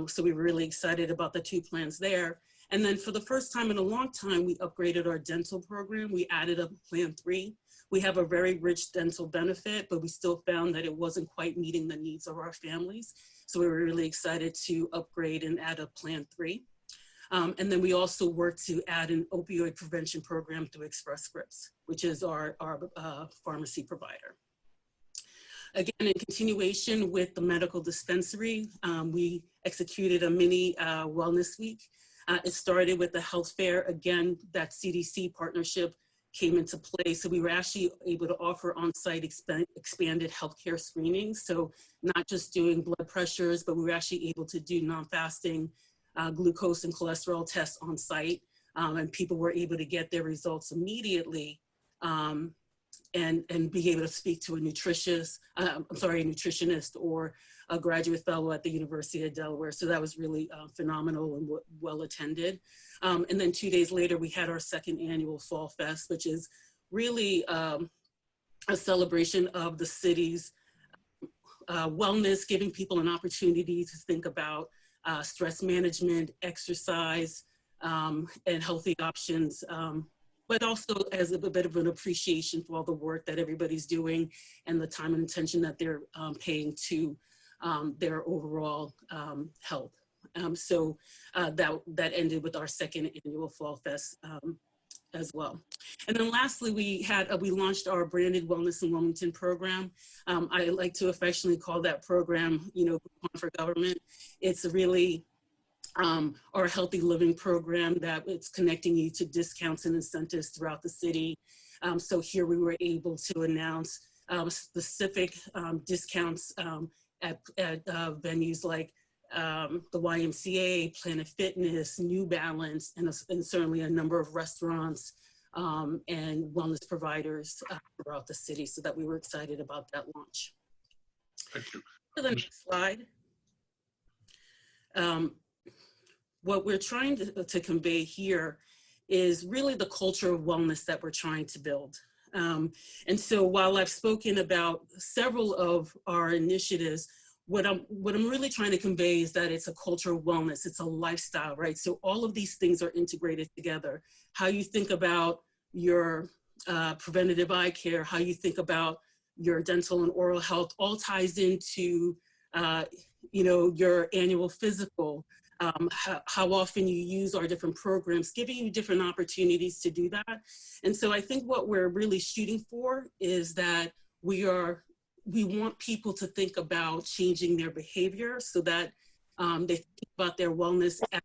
So we were really excited about the 2 plans there. And then for the first time in a long time, we upgraded our dental program. We added a Plan 3. We have a very rich dental benefit, but we still found that it wasn't quite meeting the needs of our families. So we were really excited to upgrade and add a Plan 3. And then we also worked to add an opioid prevention program through Express Scripts, which is our pharmacy provider. Again, in continuation with the medical dispensary, we executed a mini wellness week. It started with the health fair. Again, that CDC partnership came into play. So we were actually able to offer on-site expanded healthcare screenings. So not just doing blood pressures, but we were actually able to do non-fasting glucose and cholesterol tests on site. And people were able to get their results immediately and be able to speak to a nutritionist or a graduate fellow at the University of Delaware. So that was really phenomenal and well attended. And then 2 days later, we had our second annual Fall Fest, which is really a celebration of the city's wellness, giving people an opportunity to think about stress management, exercise, and healthy options, but also as a bit of an appreciation for all the work that everybody's doing and the time and attention that they're paying to their overall health. So that ended with our second annual Fall Fest as well. And then lastly, we launched our branded Wellness in Wilmington program. I like to affectionately call that program, Groupon for Government. It's really our healthy living program that it's connecting you to discounts and incentives throughout the city. So here we were able to announce specific discounts at venues like the YMCA, Planet Fitness, New Balance, and certainly a number of restaurants and wellness providers throughout the city, so that we were excited about that launch. Thank you. To the next slide. What we're trying to convey here is really the culture of wellness that we're trying to build. And so while I've spoken about several of our initiatives, what I'm really trying to convey is that it's a culture of wellness. It's a lifestyle, right? So all of these things are integrated together. How you think about your preventative eye care, how you think about your dental and oral health, all ties into, your annual physical, how often you use our different programs, giving you different opportunities to do that. And so I think what we're really shooting for is that we want people to think about changing their behavior so that they think about their wellness as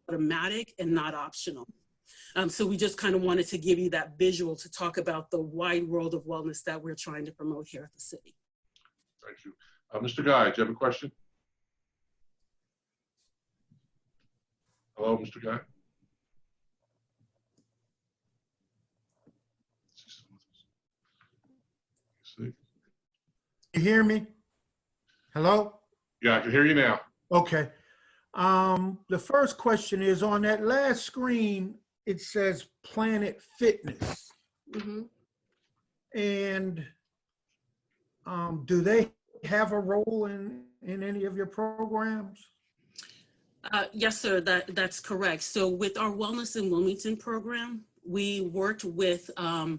automatic and not optional. So we just kind of wanted to give you that visual to talk about the wide world of wellness that we're trying to promote here at the city. Thank you. Mr. Guy, do you have a question? Hello, Mr. Guy? See? You hear me? Hello? Yeah, I can hear you now. Okay. The first question is, on that last screen, it says Planet Fitness. Mm-hmm. And do they have a role in any of your programs? Yes, sir, that's correct. So with our Wellness in Wilmington program, we worked with a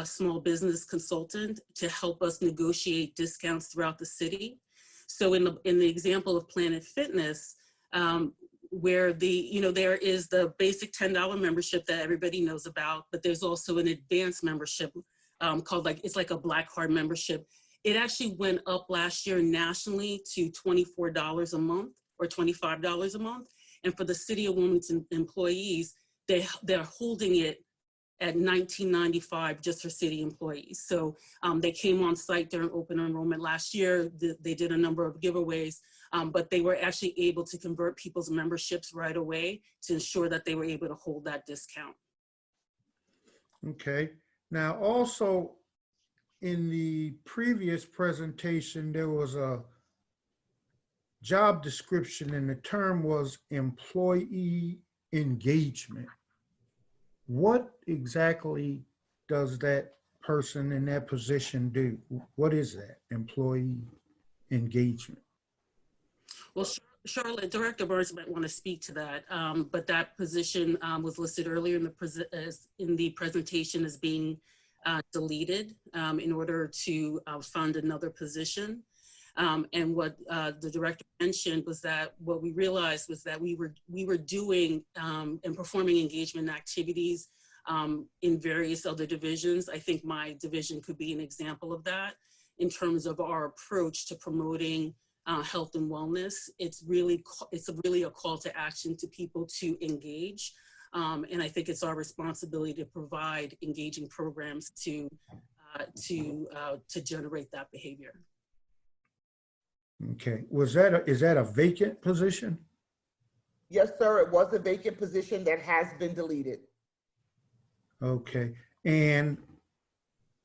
small business consultant to help us negotiate discounts throughout the city. So in the example of Planet Fitness, where there is the basic $10 membership that everybody knows about, but there's also an advanced membership called it's like a Black Card membership. It actually went up last year nationally to $24 a month or $25 a month. And for the City of Wilmington employees, they're holding it at $19.95 just for city employees. So they came on site during open enrollment last year. They did a number of giveaways, but they were actually able to convert people's memberships right away to ensure that they were able to hold that discount. Okay. Now, also in the previous presentation, there was a job description and the term was employee engagement. What exactly does that person in that position do? What is that, employee engagement? Well, Charlotte, Director Burns might want to speak to that, but that position was listed earlier in the presentation as being deleted in order to fund another position. And what the director mentioned was that what we realized was that we were doing and performing engagement activities in various other divisions. I think my division could be an example of that in terms of our approach to promoting health and wellness. It's really a call to action to people to engage. And I think it's our responsibility to provide engaging programs to generate that behavior. Okay, is that a vacant position? Yes, sir, it was a vacant position that has been deleted. Okay, and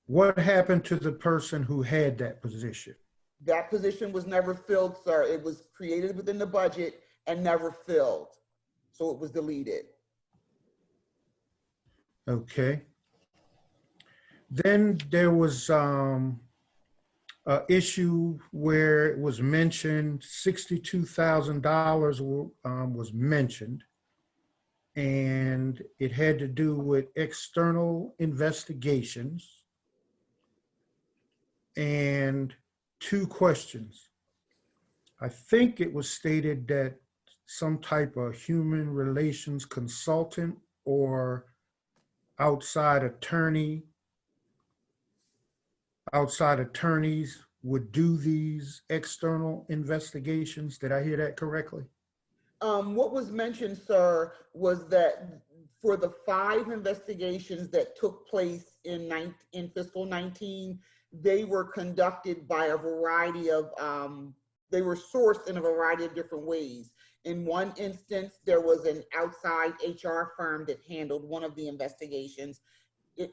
what happened to the person who had that position? That position was never filled, sir. It was created within the budget and never filled. So it was deleted. Okay. Then there was an issue where it was mentioned $62,000 was mentioned, and it had to do with external investigations. And 2 questions. I think it was stated that some type of human relations consultant or outside attorneys would do these external investigations. Did I hear that correctly? What was mentioned, sir, was that for the 5 investigations that took place in fiscal 19, they were conducted by a variety of, they were sourced in a variety of different ways. In one instance, there was an outside HR firm that handled one of the investigations.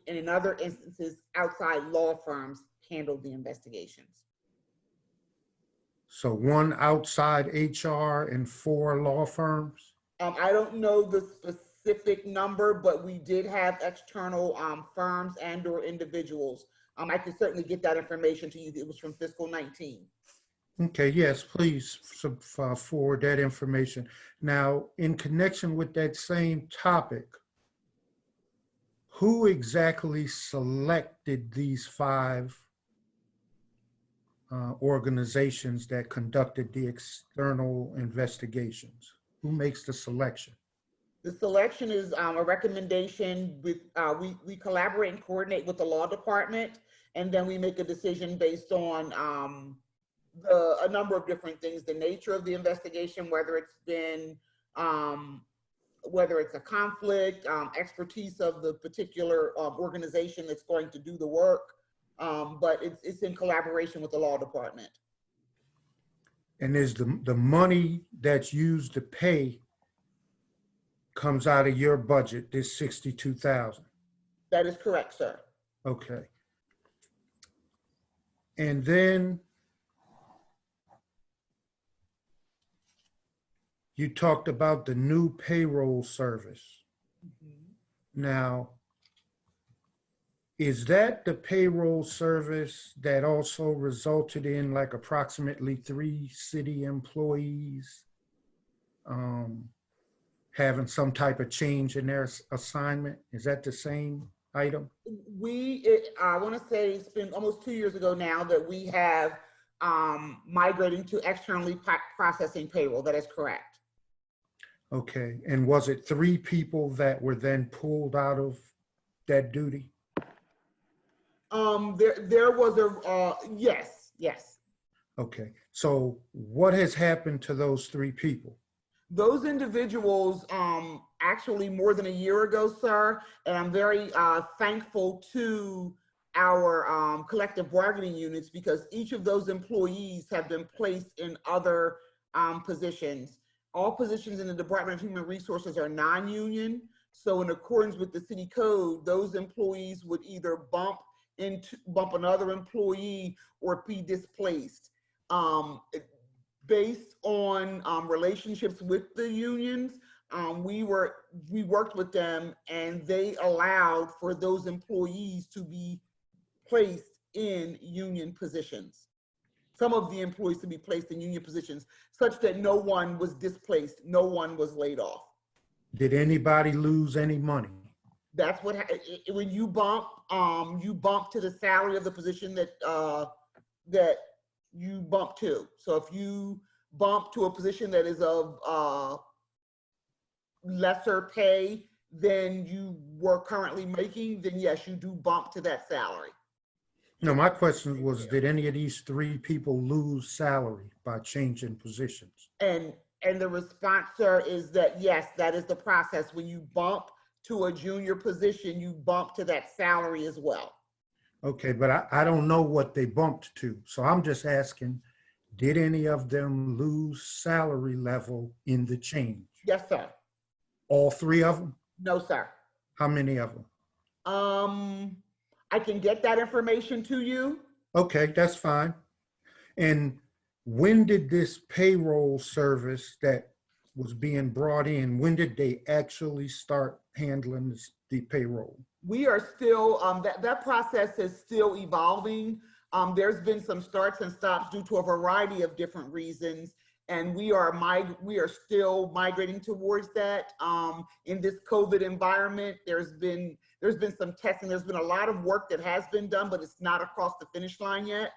In other instances, outside law firms handled the investigations. So 1 outside HR and 4 law firms? I don't know the specific number, but we did have external firms and or individuals. I can certainly get that information to you. It was from fiscal 19. Okay, yes, please forward that information. Now, in connection with that same topic, who exactly selected these 5 organizations that conducted the external investigations? Who makes the selection? The selection is a recommendation with, we collaborate and coordinate with the law department, and then we make a decision based on a number of different things, the nature of the investigation, whether it's been, whether it's a conflict, expertise of the particular organization that's going to do the work, but it's in collaboration with the law department. And is the money that's used to pay comes out of your budget, this $62,000? That is correct, sir. Okay. And then you talked about the new payroll service. Mm-hmm. Now, is that the payroll service that also resulted in like approximately 3 city employees having some type of change in their assignment? Is that the same item? I want to say it's been almost 2 years ago now that we have migrating to externally processing payroll. That is correct. Okay, and was it 3 people that were then pulled out of that duty? There was a, yes. Okay, so what has happened to those 3 people? Those individuals, actually more than a year ago, sir, and I'm very thankful to our collective bargaining units because each of those employees have been placed in other positions. All positions in the Department of Human Resources are non-union. So in accordance with the city code, those employees would either bump another employee or be displaced. Based on relationships with the unions, we worked with them and they allowed for those employees to be placed in union positions. some of the employees to be placed in union positions such that no one was displaced, no one was laid off. Did anybody lose any money? That's what, when you bump to the salary of the position that, that you bump to. So if you bump to a position that is of lesser pay than you were currently making, then yes, you do bump to that salary. No, my question was, did any of these three people lose salary by changing positions? And the response, sir, is that yes, that is the process. When you bump to a junior position, you bump to that salary as well. Okay, but I don't know what they bumped to. So I'm just asking, did any of them lose salary level in the change? Yes, sir. All three of them? No, sir. How many of them? I can get that information to you. Okay, that's fine. And when did this payroll service that was being brought in, when did they actually start handling the payroll? We are still, that process is still evolving. There's been some starts and stops due to a variety of different reasons. And we are still migrating towards that. In this COVID environment, there's been some testing. There's been a lot of work that has been done, but it's not across the finish line yet.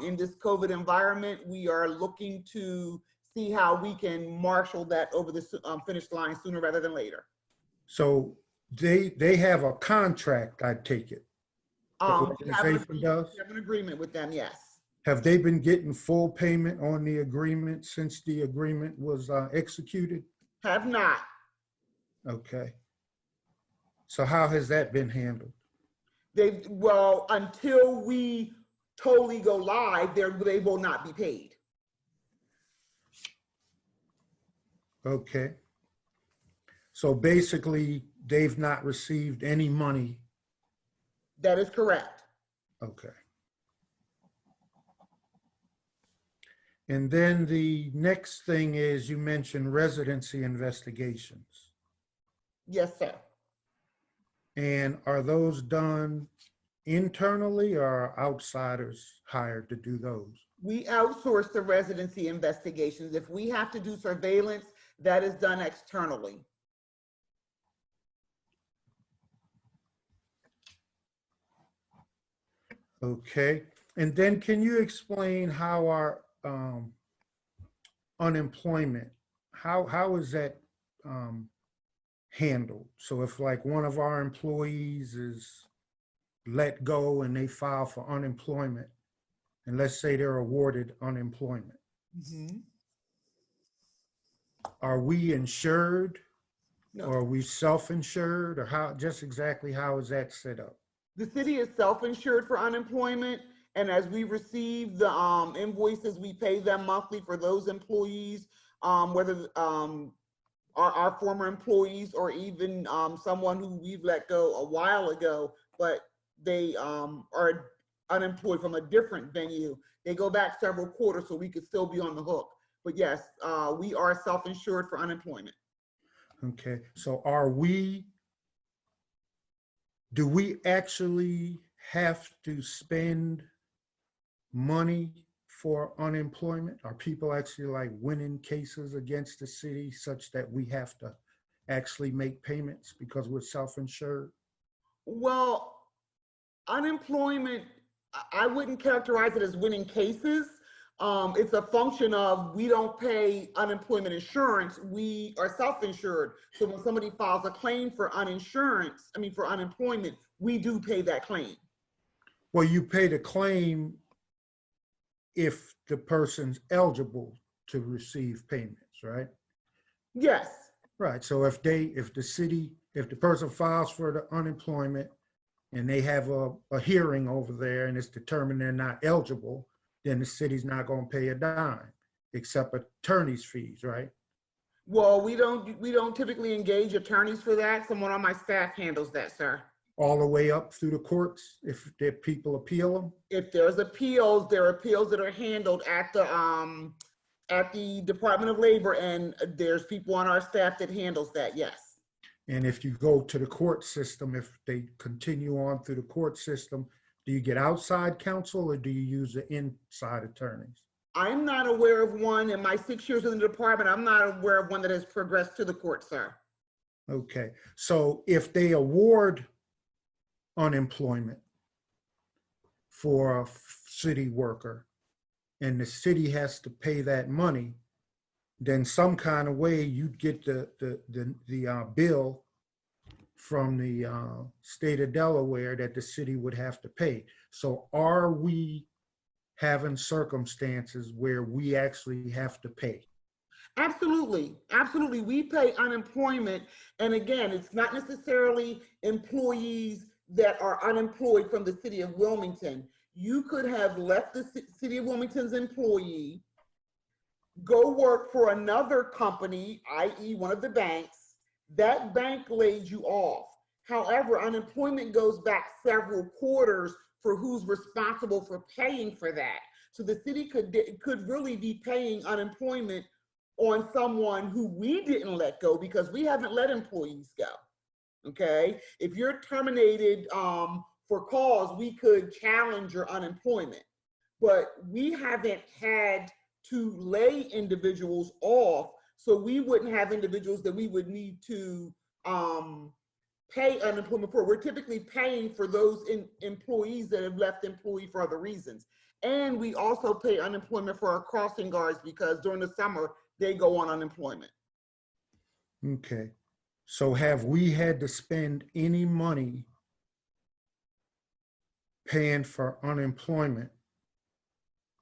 In this COVID environment, we are looking to see how we can marshal that over the finish line sooner rather than later. So they have a contract, I take it. The organization does? We have an agreement with them, yes. Have they been getting full payment on the agreement since the agreement was executed? Have not. Okay. So how has that been handled? Well, until we totally go live, they will not be paid. Okay. So basically, they've not received any money. That is correct. Okay. And then the next thing is you mentioned residency investigations. Yes, sir. And are those done internally or are outsiders hired to do those? We outsource the residency investigations. If we have to do surveillance, that is done externally. Okay. And then can you explain how our unemployment, how is that handled? So if like one of our employees is let go and they file for unemployment, and let's say they're awarded unemployment, are we insured? No. Or are we self-insured, or how, just exactly how is that set up? The city is self-insured for unemployment, and as we receive the invoices, we pay them monthly for those employees, whether our former employees or even someone who we've let go a while ago, but they are unemployed from a different venue. They go back several quarters, so we could still be on the hook. But yes, we are self-insured for unemployment. Okay, so do we actually have to spend money for unemployment? Are people actually like winning cases against the city such that we have to actually make payments because we're self-insured? Well, unemployment, I wouldn't characterize it as winning cases. It's a function of we don't pay unemployment insurance. We are self-insured. So when somebody files a claim for for unemployment, we do pay that claim. Well, you pay the claim if the person's eligible to receive payments, right? Yes. Right. So if the person files for the unemployment and they have a hearing over there and it's determined they're not eligible, then the city's not going to pay a dime except attorney's fees, right? Well, we don't typically engage attorneys for that. Someone on my staff handles that, sir. All the way up through the courts if the people appeal them? If there's appeals, there are appeals that are handled at the Department of Labor, and there's people on our staff that handles that, yes. And if you go to the court system, if they continue on through the court system, Do you get outside counsel or do you use the inside attorneys? I'm not aware of one in my 6 years in the department. I'm not aware of one that has progressed to the court, sir. Okay, so if they award unemployment for a city worker and the city has to pay that money, then some kind of way you'd get the bill from the state of Delaware that the city would have to pay. So are we having circumstances where we actually have to pay? Absolutely, absolutely. We pay unemployment. And again, it's not necessarily employees that are unemployed from the city of Wilmington. You could have left the city of Wilmington's employee, go work for another company, i.e. one of the banks. That bank laid you off. However, unemployment goes back several quarters for who's responsible for paying for that. So the city could really be paying unemployment on someone who we didn't let go because we haven't let employees go. Okay, if you're terminated for cause, we could challenge your unemployment, but we haven't had to lay individuals off, so we wouldn't have individuals that we would need to pay unemployment for. We're typically paying for those employees that have left employee for other reasons. And we also pay unemployment for our crossing guards because during the summer, they go on unemployment. Okay, so have we had to spend any money paying for unemployment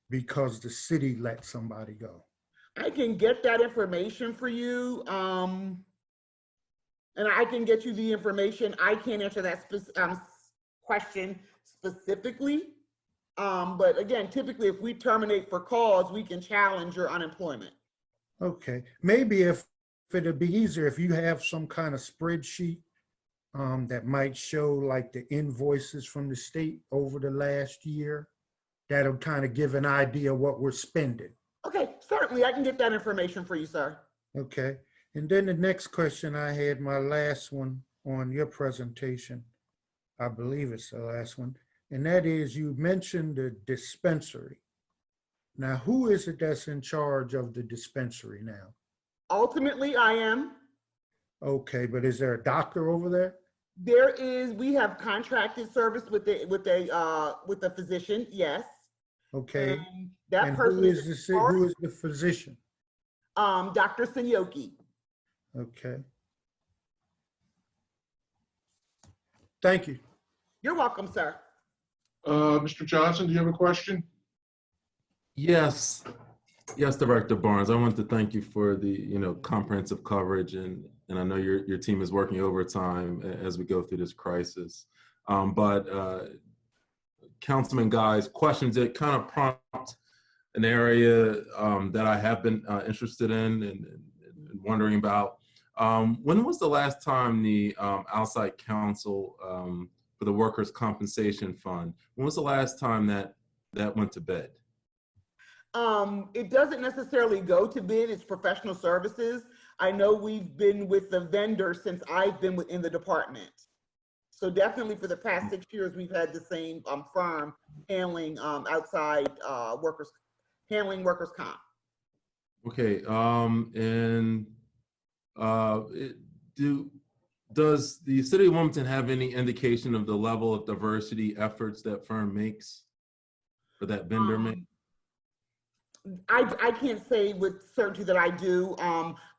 because the city let somebody go? I can get that information for you, and I can get you the information. I can't answer that question specifically, but again, typically if we terminate for cause, we can challenge your unemployment. Okay, maybe if it'd be easier if you have some kind of spreadsheet that might show like the invoices from the state over the last year, that'll kind of give an idea what we're spending. Okay, certainly I can get that information for you, sir. Okay, and then the next question I had, my last one on your presentation, I believe it's the last one, and that is you mentioned the dispensary. Now, who is it that's in charge of the dispensary now? Ultimately, I am. Okay, but is there a doctor over there? There is. We have contracted service with a physician. Yes. Okay. And that and person who is the physician? Dr. Senyoki. Okay. Thank you. You're welcome, sir. Mr. Johnson, do you have a question? Yes, Director Barnes. I want to thank you for the comprehensive coverage, and I know your team is working overtime as we go through this crisis. But Councilman Guy's questions, it kind of prompt an area that I have been interested in and wondering about. When was the last time the outside counsel for the Workers' Compensation Fund, when was the last time that went to bid? It doesn't necessarily go to bid, it's professional services. I know we've been with the vendor since I've been within the department. So definitely for the past 6 years, we've had the same firm handling outside workers comp. Okay, does the City of Wilmington have any indication of the level of diversity efforts that firm makes, or that vendor makes? I can't say with certainty that I do.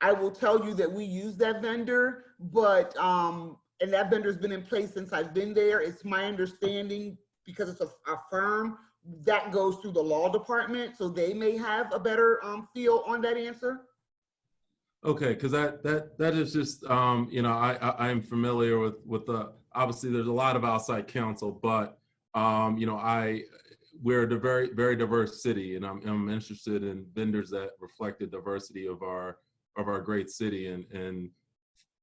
I will tell you that we use that vendor, but and that vendor's been in place since I've been there. It's my understanding, because it's a firm, that goes through the law department, so they may have a better feel on that answer. Okay, because that is just I am familiar with the, obviously there's a lot of outside counsel, but we're a very, very diverse city, and I'm interested in vendors that reflect the diversity of our great city. And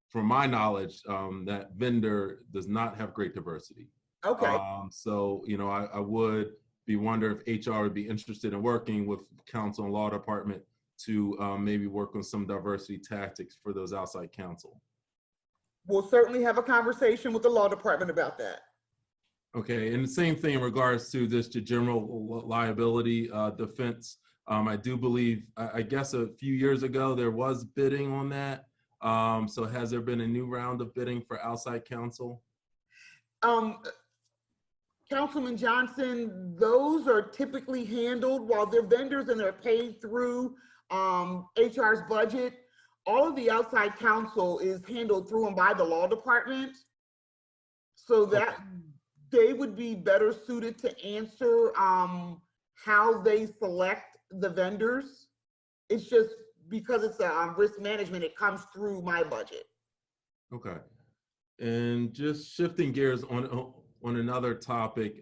from my knowledge, that vendor does not have great diversity. Okay. So I would be wondering if HR would be interested in working with counsel and law department to maybe work on some diversity tactics for those outside counsel. We'll certainly have a conversation with the law department about that. Okay, and the same thing in regards to just the general liability defense. I do believe, I guess a few years ago, there was bidding on that. So has there been a new round of bidding for outside counsel? Councilman Johnson, those are typically handled while they're vendors and they're paid through HR's budget. All of the outside counsel is handled through and by the law department. So that they would be better suited to answer how they select the vendors. It's just because it's a risk management, it comes through my budget. Okay. And just shifting gears on another topic,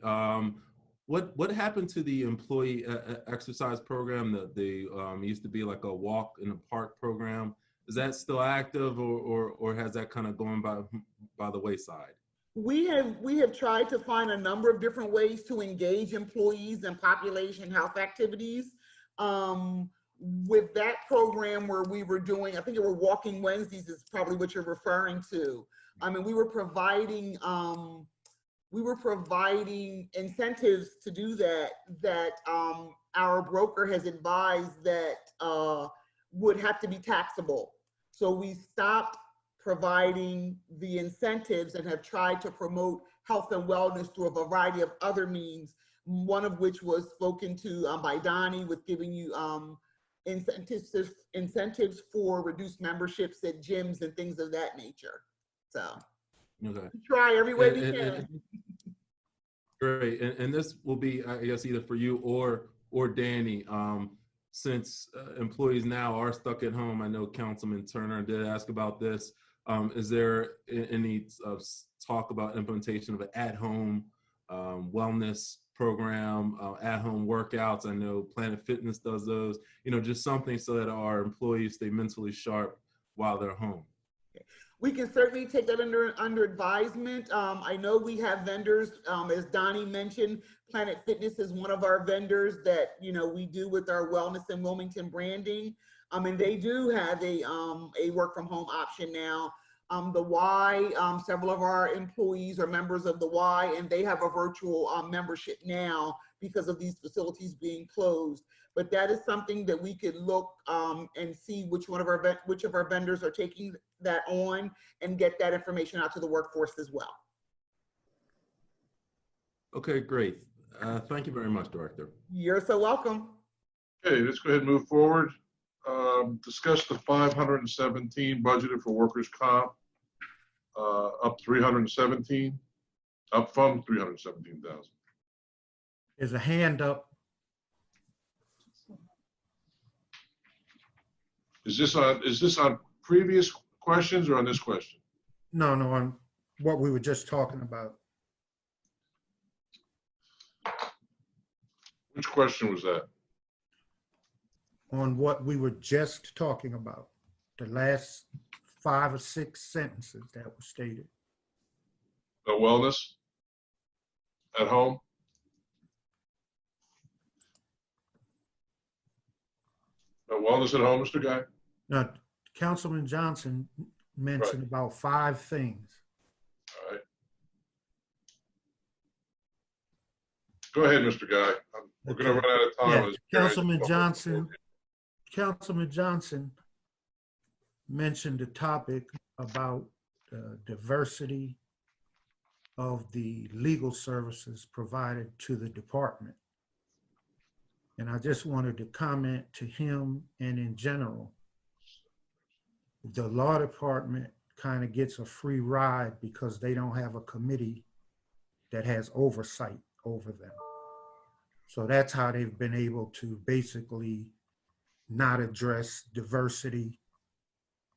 what happened to the employee exercise program that they used to be like a walk in the park program? Is that still active, or has that kind of gone by the wayside? We have tried to find a number of different ways to engage employees in population health activities. With that program where we were doing, I think it were Walking Wednesdays is probably what you're referring to. I mean, we were providing incentives to do that our broker has advised that would have to be taxable. So we stopped providing the incentives and have tried to promote health and wellness through a variety of other means, one of which was spoken to by Donnie with giving you incentives for reduced memberships at gyms and things of that nature. So okay. We try every way we can. Great, and this will be, I guess, either for you or Danny. Since employees now are stuck at home, I know Councilman Turner did ask about this. Is there any talk about implementation of an at-home wellness program, at-home workouts? I know Planet Fitness does those. You know, just something so that our employees stay mentally sharp while they're home. We can certainly take that under advisement. I know we have vendors, as Donnie mentioned, Planet Fitness is one of our vendors that, you know, we do with our Wellness in Wilmington branding. And they do have a work from home option now. The Y, several of our employees are members of the Y, and they have a virtual membership now because of these facilities being closed. But that is something that we could look and see which of our vendors are taking that on and get that information out to the workforce as well. Okay, great. Thank you very much, Director. You're so welcome. Okay, let's go ahead and move forward. Discuss the 517 budgeted for workers' comp, up 317, up from 317,000. There's a hand up. Is this on previous questions or on this question? No, on what we were just talking about. Which question was that? On what we were just talking about, the last 5 or 6 sentences that were stated. The wellness at home? The wellness at home, Mr. Guy? Now, Councilman Johnson mentioned about 5 things. All right. Go ahead, Mr. Guy. We're going to run out of time. Yeah, Councilman Johnson mentioned the topic about diversity of the legal services provided to the department. And I just wanted to comment to him and in general, the law department kind of gets a free ride because they don't have a committee that has oversight over them. So that's how they've been able to basically not address diversity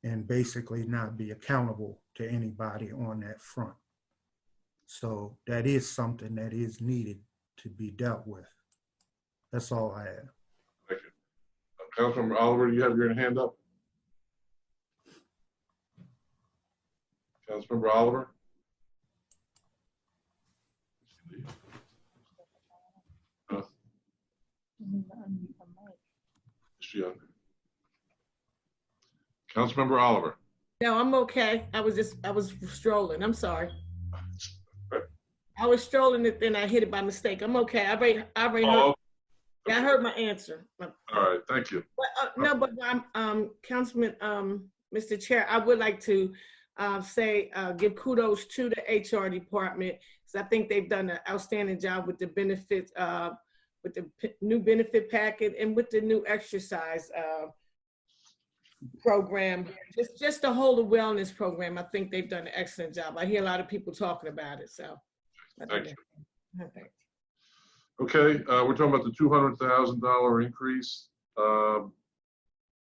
and basically not be accountable to anybody on that front. So that is something that is needed to be dealt with. That's all I have. Thank you. Councilmember Oliver, you have your hand up? Councilmember Oliver? Councilmember Oliver? No, I'm okay. I was strolling. I'm sorry. I was strolling it, then I hit it by mistake. I'm okay. I already heard. Oh, Yeah, I heard my answer. all right, thank you. But, no, but Councilman, Mr. Chair, I would like to give kudos to the HR department, because I think they've done an outstanding job with the benefits, with the new benefit packet and with the new exercise program. Just the whole wellness program, I think they've done an excellent job. I hear a lot of people talking about it, so. Thank you. Okay. Okay, we're talking about the $200,000 increase,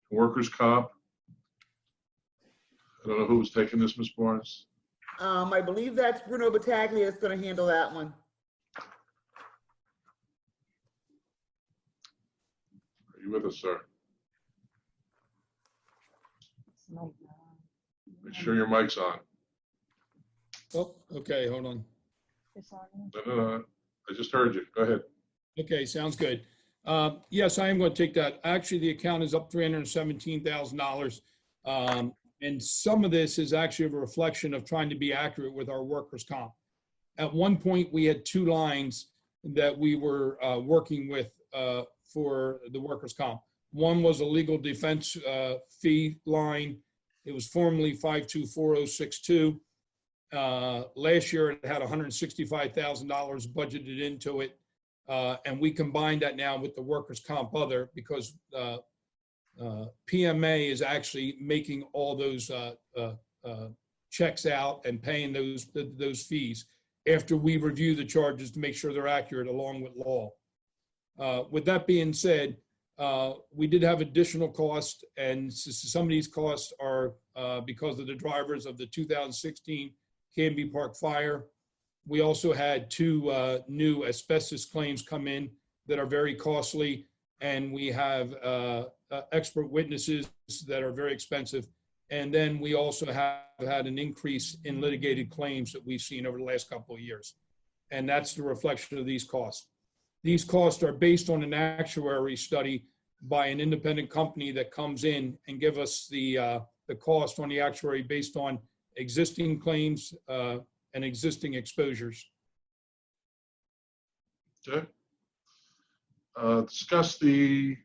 workers' comp. I don't know who was taking this, Ms. Barnes. I believe that's Bruno Battaglia is going to handle that one. Are you with us, sir? Make sure your mic's on. Oh, okay, hold on. No. I just heard you. Go ahead. Okay, sounds good. Yes, I am going to take that. Actually, the account is up $317,000. And some of this is actually a reflection of trying to be accurate with our workers' comp. At one point, we had two lines that we were working with for the workers' comp. One was a legal defense fee line. It was formerly 524062. Last year, it had $165,000 budgeted into it. And we combined that now with the workers' comp other, because PMA is actually making all those checks out and paying those fees after we review the charges to make sure they're accurate along with law. With that being said, we did have additional costs, and some of these costs are because of the drivers of the 2016 Canby Park fire. We also had two new asbestos claims come in that are very costly, and we have expert witnesses that are very expensive. And then we also have had an increase in litigated claims that we've seen over the last couple of years. And that's the reflection of these costs. These costs are based on an actuary study by an independent company that comes in and give us the cost on the actuary based on existing claims and existing exposures. Okay. Discuss the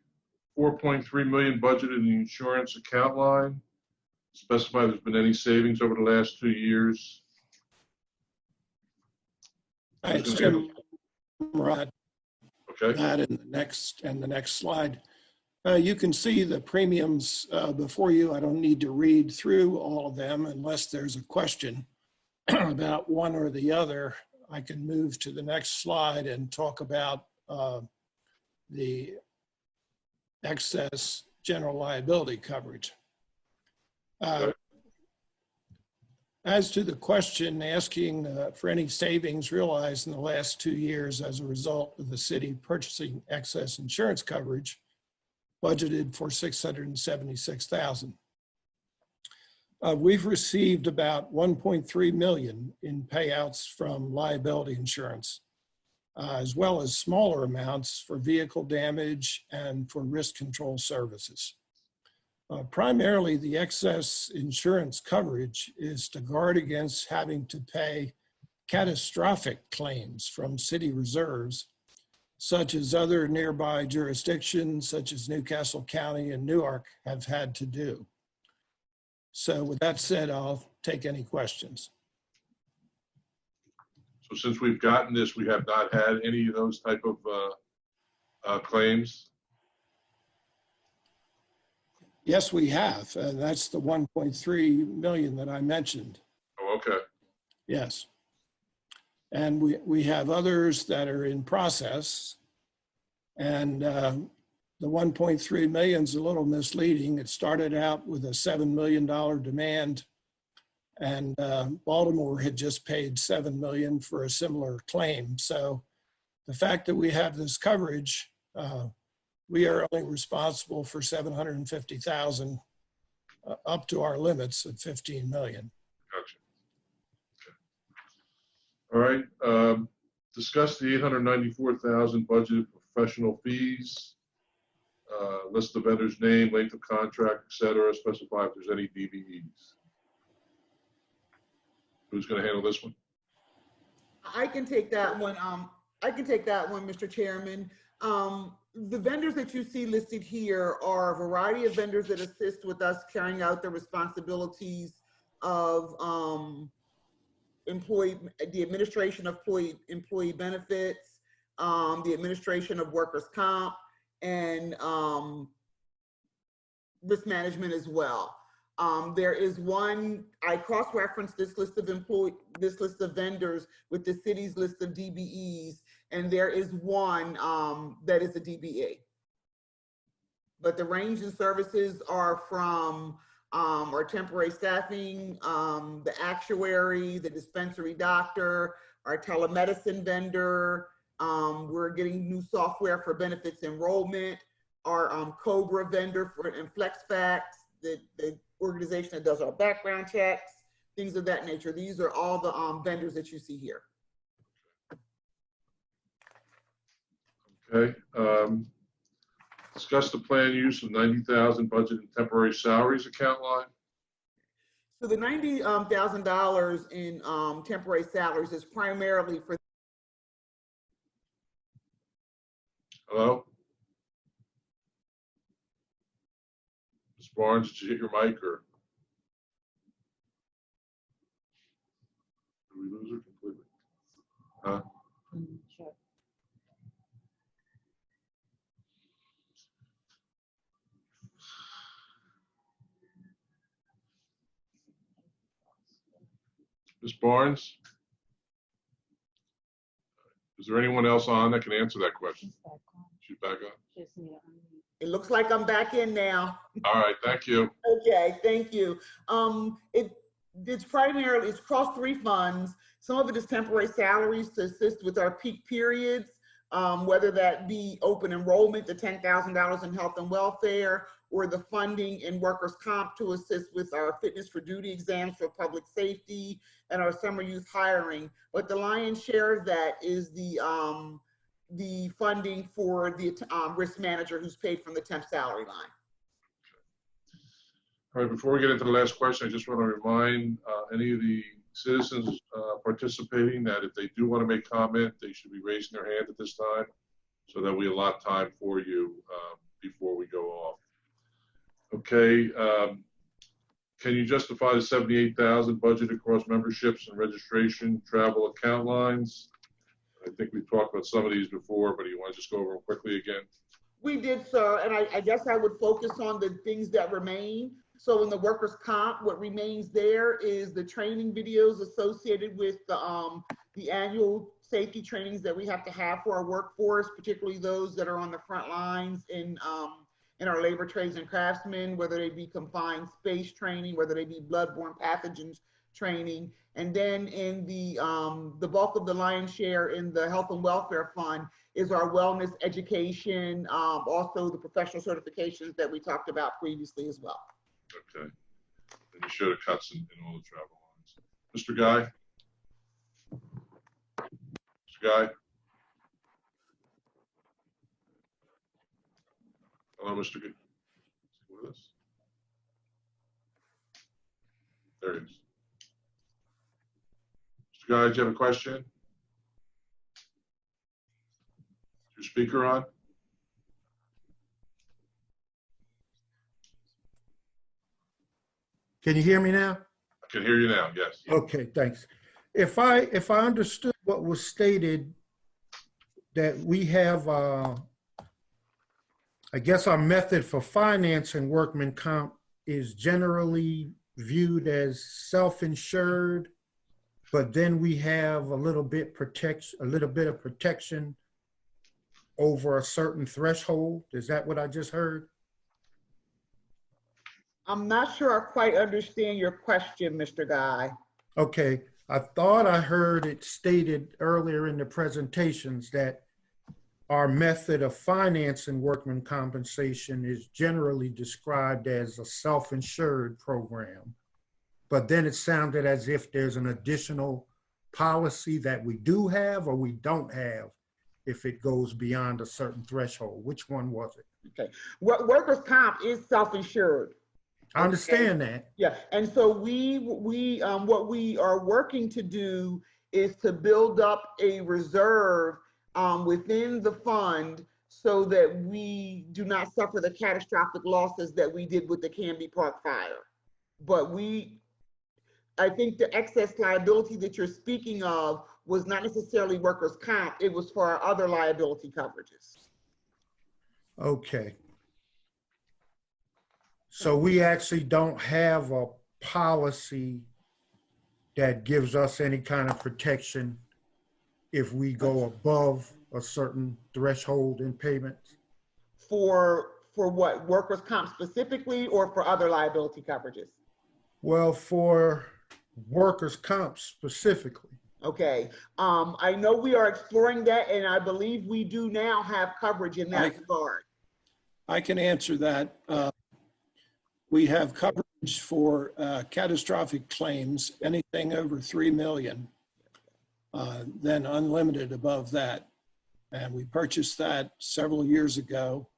4.3 million budgeted in the insurance account line. Specify there's been any savings over the last 2 years. It's Jim Rod. Okay. That in the next slide. You can see the premiums before you. I don't need to read through all of them unless there's a question about one or the other. I can move to the next slide and talk about the excess general liability coverage. As to the question asking for any savings realized in the last 2 years as a result of the city purchasing excess insurance coverage, budgeted for $676,000. We've received about $1.3 million in payouts from liability insurance, as well as smaller amounts for vehicle damage and for risk control services. Primarily, the excess insurance coverage is to guard against having to pay catastrophic claims from city reserves, such as other nearby jurisdictions, such as Newcastle County and Newark, have had to do. So with that said, I'll take any questions. So since we've gotten this, we have not had any of those type of claims? Yes, we have. That's the 1.3 million that I mentioned. Oh, okay. Yes. And we have others that are in process. And the 1.3 million is a little misleading. It started out with a $7 million demand, and Baltimore had just paid $7 million for a similar claim. So the fact that we have this coverage, we are only responsible for $750,000 up to our limits of $15 million. Gotcha. Okay. All right. Discuss the $894,000 budgeted professional fees. List the vendor's name, length of contract, etc. Specify if there's any DVEs. Who's going to handle this one? I can take that one. I can take that one, Mr. Chairman. The vendors that you see listed here are a variety of vendors that assist with us carrying out the responsibilities of the administration of employee benefits, the administration of workers' comp, and risk management as well. There is one, I cross-referenced this list of vendors with the city's list of DBEs, and there is one that is a DBA. But the range in services are from our temporary staffing, the actuary, the dispensary doctor, our telemedicine vendor. We're getting new software for benefits enrollment, our COBRA vendor and FlexFax, the organization that does our background checks, things of that nature. These are all the vendors that you see here. Okay. Discuss the planned use of $90,000 budget and temporary salaries account line. So the $90,000 in temporary salaries is primarily for. Hello? Ms. Barnes, did you hit your mic or? Did we lose her completely? Huh? Sure. Ms. Barnes? Is there anyone else on that can answer that question? She's back on. It looks like I'm back in now. All right, thank you. Okay, thank you. It's primarily, it's across 3 funds. Some of it is temporary salaries to assist with our peak periods, whether that be open enrollment, the $10,000 in health and welfare, or the funding in workers' comp to assist with our fitness for duty exams for public safety and our summer youth hiring. But the lion's share of that is the funding for the risk manager who's paid from the temp salary line. All right, before we get into the last question, I just want to remind any of the citizens participating that if they do want to make comment, they should be raising their hand at this time so that we allot time for you before we go off. Okay, can you justify the $78,000 budget across memberships and registration travel account lines? I think we've talked about some of these before, but do you want to just go over them quickly again? We did, sir, and I guess I would focus on the things that remain. So in the workers' comp, what remains there is the training videos associated with the annual safety trainings that we have to have for our workforce, particularly those that are on the front lines in our labor trades and craftsmen, whether they be confined space training, whether they be bloodborne pathogens training. And then in the bulk of the lion's share in the health and welfare fund is our wellness education, also the professional certifications that we talked about previously as well. Okay. And you showed the cuts in all the travel lines. Mr. Guy? Mr. Guy? Hello, Mr. Guy. Is he with us? There he is. Mr. Guy, do you have a question? Is your speaker on? Can you hear me now? I can hear you now, yes. Okay, thanks. If I understood what was stated, that we have, I guess our method for financing workman comp is generally viewed as self-insured, but then we have a little bit of protection over a certain threshold. Is that what I just heard? I'm not sure I quite understand your question, Mr. Guy. Okay, I thought I heard it stated earlier in the presentations that our method of financing workman compensation is generally described as a self-insured program. But then it sounded as if there's an additional policy that we do have or we don't have if it goes beyond a certain threshold. Which one was it? Okay, workers' comp is self-insured. I understand that. Yeah, and so what we are working to do is to build up a reserve within the fund so that we do not suffer the catastrophic losses that we did with the Canby Park fire. But I think the excess liability that you're speaking of was not necessarily workers' comp, it was for our other liability coverages. Okay. So we actually don't have a policy that gives us any kind of protection if we go above a certain threshold in payments? For what, workers' comp specifically, or for other liability coverages? Well, for workers' comp specifically. Okay, I know we are exploring that, and I believe we do now have coverage in that regard. I can answer that. We have coverage for catastrophic claims, anything over 3 million, then unlimited above that. And we purchased that several years ago,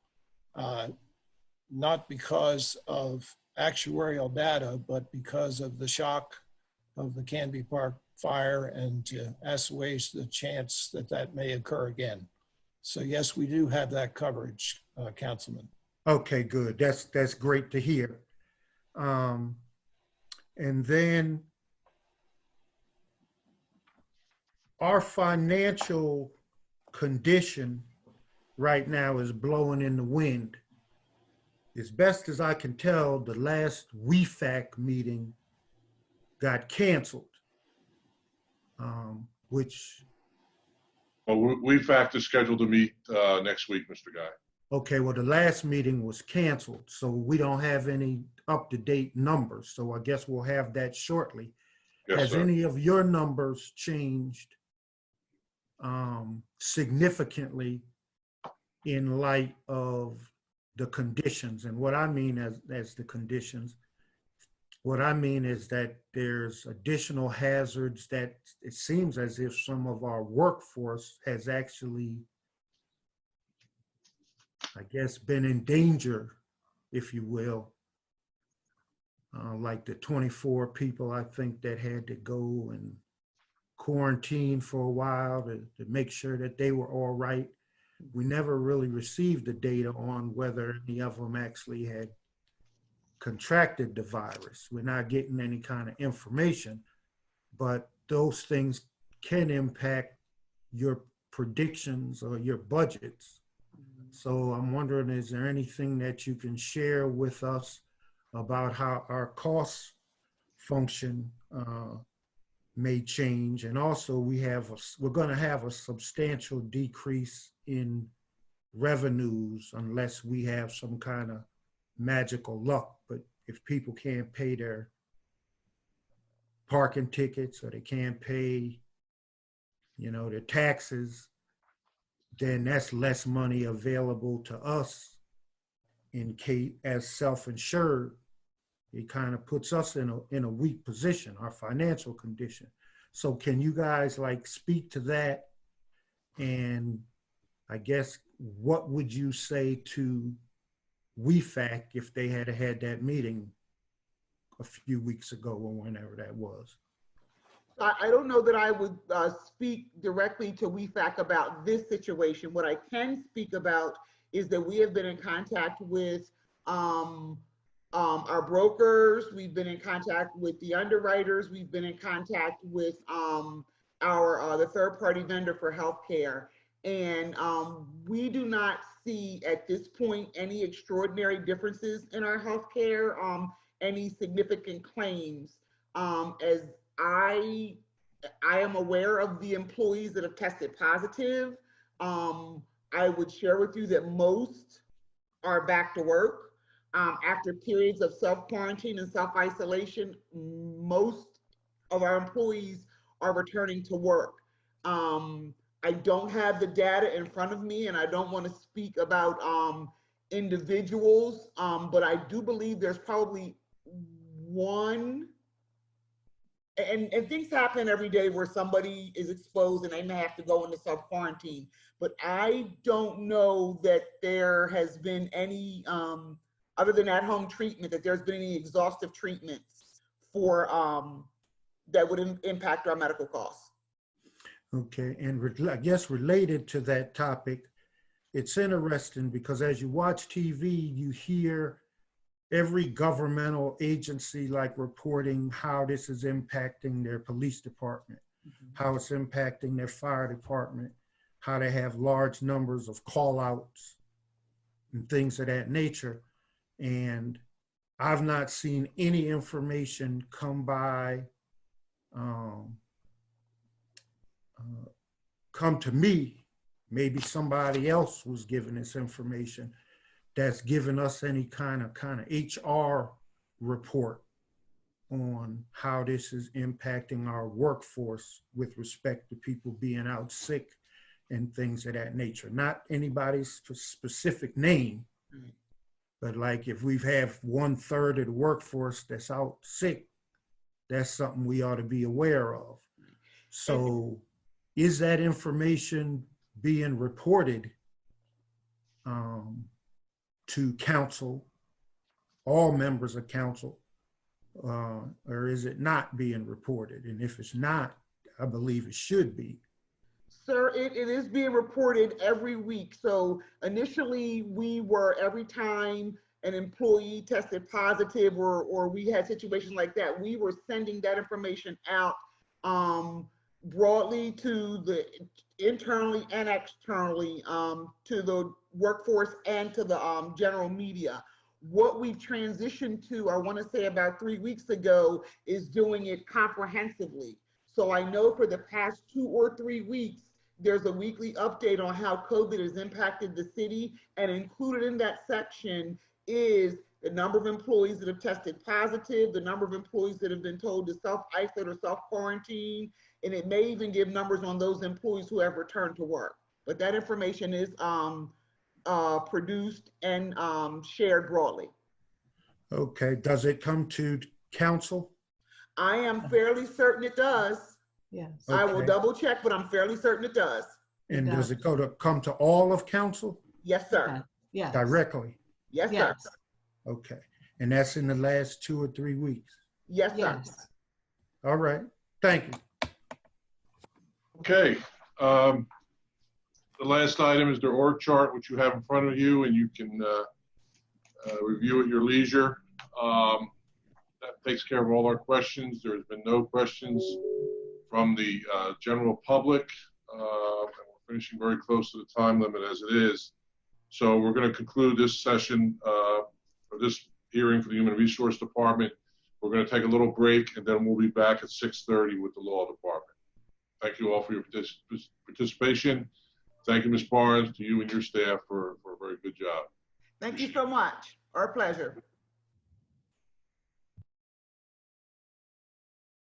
not because of actuarial data, but because of the shock of the Canby Park fire and to assuage the chance that that may occur again. So yes, we do have that coverage, Councilman. Okay, good. That's great to hear. And then our financial condition right now is blowing in the wind. As best as I can tell, the last WEFAC meeting got canceled, which... Well, WEFAC is scheduled to meet next week, Mr. Guy. Okay, well, the last meeting was canceled, so we don't have any up-to-date numbers. So I guess we'll have that shortly. Yes, Has sir. any of your numbers changed significantly in light of the conditions? And what I mean as the conditions, what I mean is that there's additional hazards that it seems as if some of our workforce has actually, I guess, been in danger, if you will. Like the 24 people, I think, that had to go and quarantine for a while to make sure that they were all right. We never really received the data on whether any of them actually had contracted the virus. We're not getting any kind of information, but those things can impact your predictions or your budgets. So I'm wondering, is there anything that you can share with us about how our costs function may change? And also we're going to have a substantial decrease in revenues unless we have some kind of magical luck. But if people can't pay their parking tickets or they can't pay, their taxes, then that's less money available to us in case as self-insured. It kind of puts us in a weak position, our financial condition. So can you guys speak to that? And I guess what would you say to WEFAC if they had that meeting a few weeks ago or whenever that was? I don't know that I would speak directly to WEFAC about this situation. What I can speak about is that we have been in contact with our brokers. We've been in contact with the underwriters. We've been in contact with the third-party vendor for healthcare. And we do not see at this point any extraordinary differences in our healthcare, any significant claims. As I am aware of the employees that have tested positive, I would share with you that most are back to work. After periods of self-quarantine and self-isolation, most of our employees are returning to work. I don't have the data in front of me, and I don't want to speak about individuals, but I do believe there's probably one, and things happen every day where somebody is exposed and they may have to go into self-quarantine, but I don't know that there has been any, other than at-home treatment, that there's been any exhaustive treatments for that would impact our medical costs. Okay, and I guess related to that topic, it's interesting because as you watch TV, you hear every governmental agency like reporting how this is impacting their police department, how it's impacting their fire department, how they have large numbers of call outs and things of that nature. And I've not seen any information come by, come to me. Maybe somebody else was given this information that's given us any kind of HR report on how this is impacting our workforce with respect to people being out sick and things of that nature. Not anybody's specific name, but like if we've have 1/3 of the workforce that's out sick, that's something we ought to be aware of. So is that information being reported to council, all members of council, or is it not being reported? And if it's not, I believe it should be. Sir, it is being reported every week. So initially we were, every time an employee tested positive or we had situations like that, we were sending that information out broadly to the internally and externally to the workforce and to the general media. What we've transitioned to, I want to say about 3 weeks ago, is doing it comprehensively. So I know for the past 2 or 3 weeks, there's a weekly update on how COVID has impacted the city, and included in that section is the number of employees that have tested positive, the number of employees that have been told to self-isolate or self-quarantine, and it may even give numbers on those employees who have returned to work. But that information is produced and shared broadly. Okay, does it come to council? I am fairly certain it does. Yes. I will Okay. double check, but I'm fairly certain it does. And It does does. it come to all of council Yes, sir. Yes. directly? Yes, sir. Yes. Okay, and that's in the last 2 or 3 weeks? Yes, sir. Yes. All right, thank you. Okay. The last item is the org chart, which you have in front of you, and you can review at your leisure. That takes care of all our questions. There's been no questions from the general public. And we're finishing very close to the time limit as it is. So we're going to conclude this session for this hearing for the Human Resource Department. We're going to take a little break, and then we'll be back at 6:30 with the Law Department. Thank you all for your participation. Thank you, Ms. Barnes, to you and your staff for a very good job. Thank you so much. Our pleasure.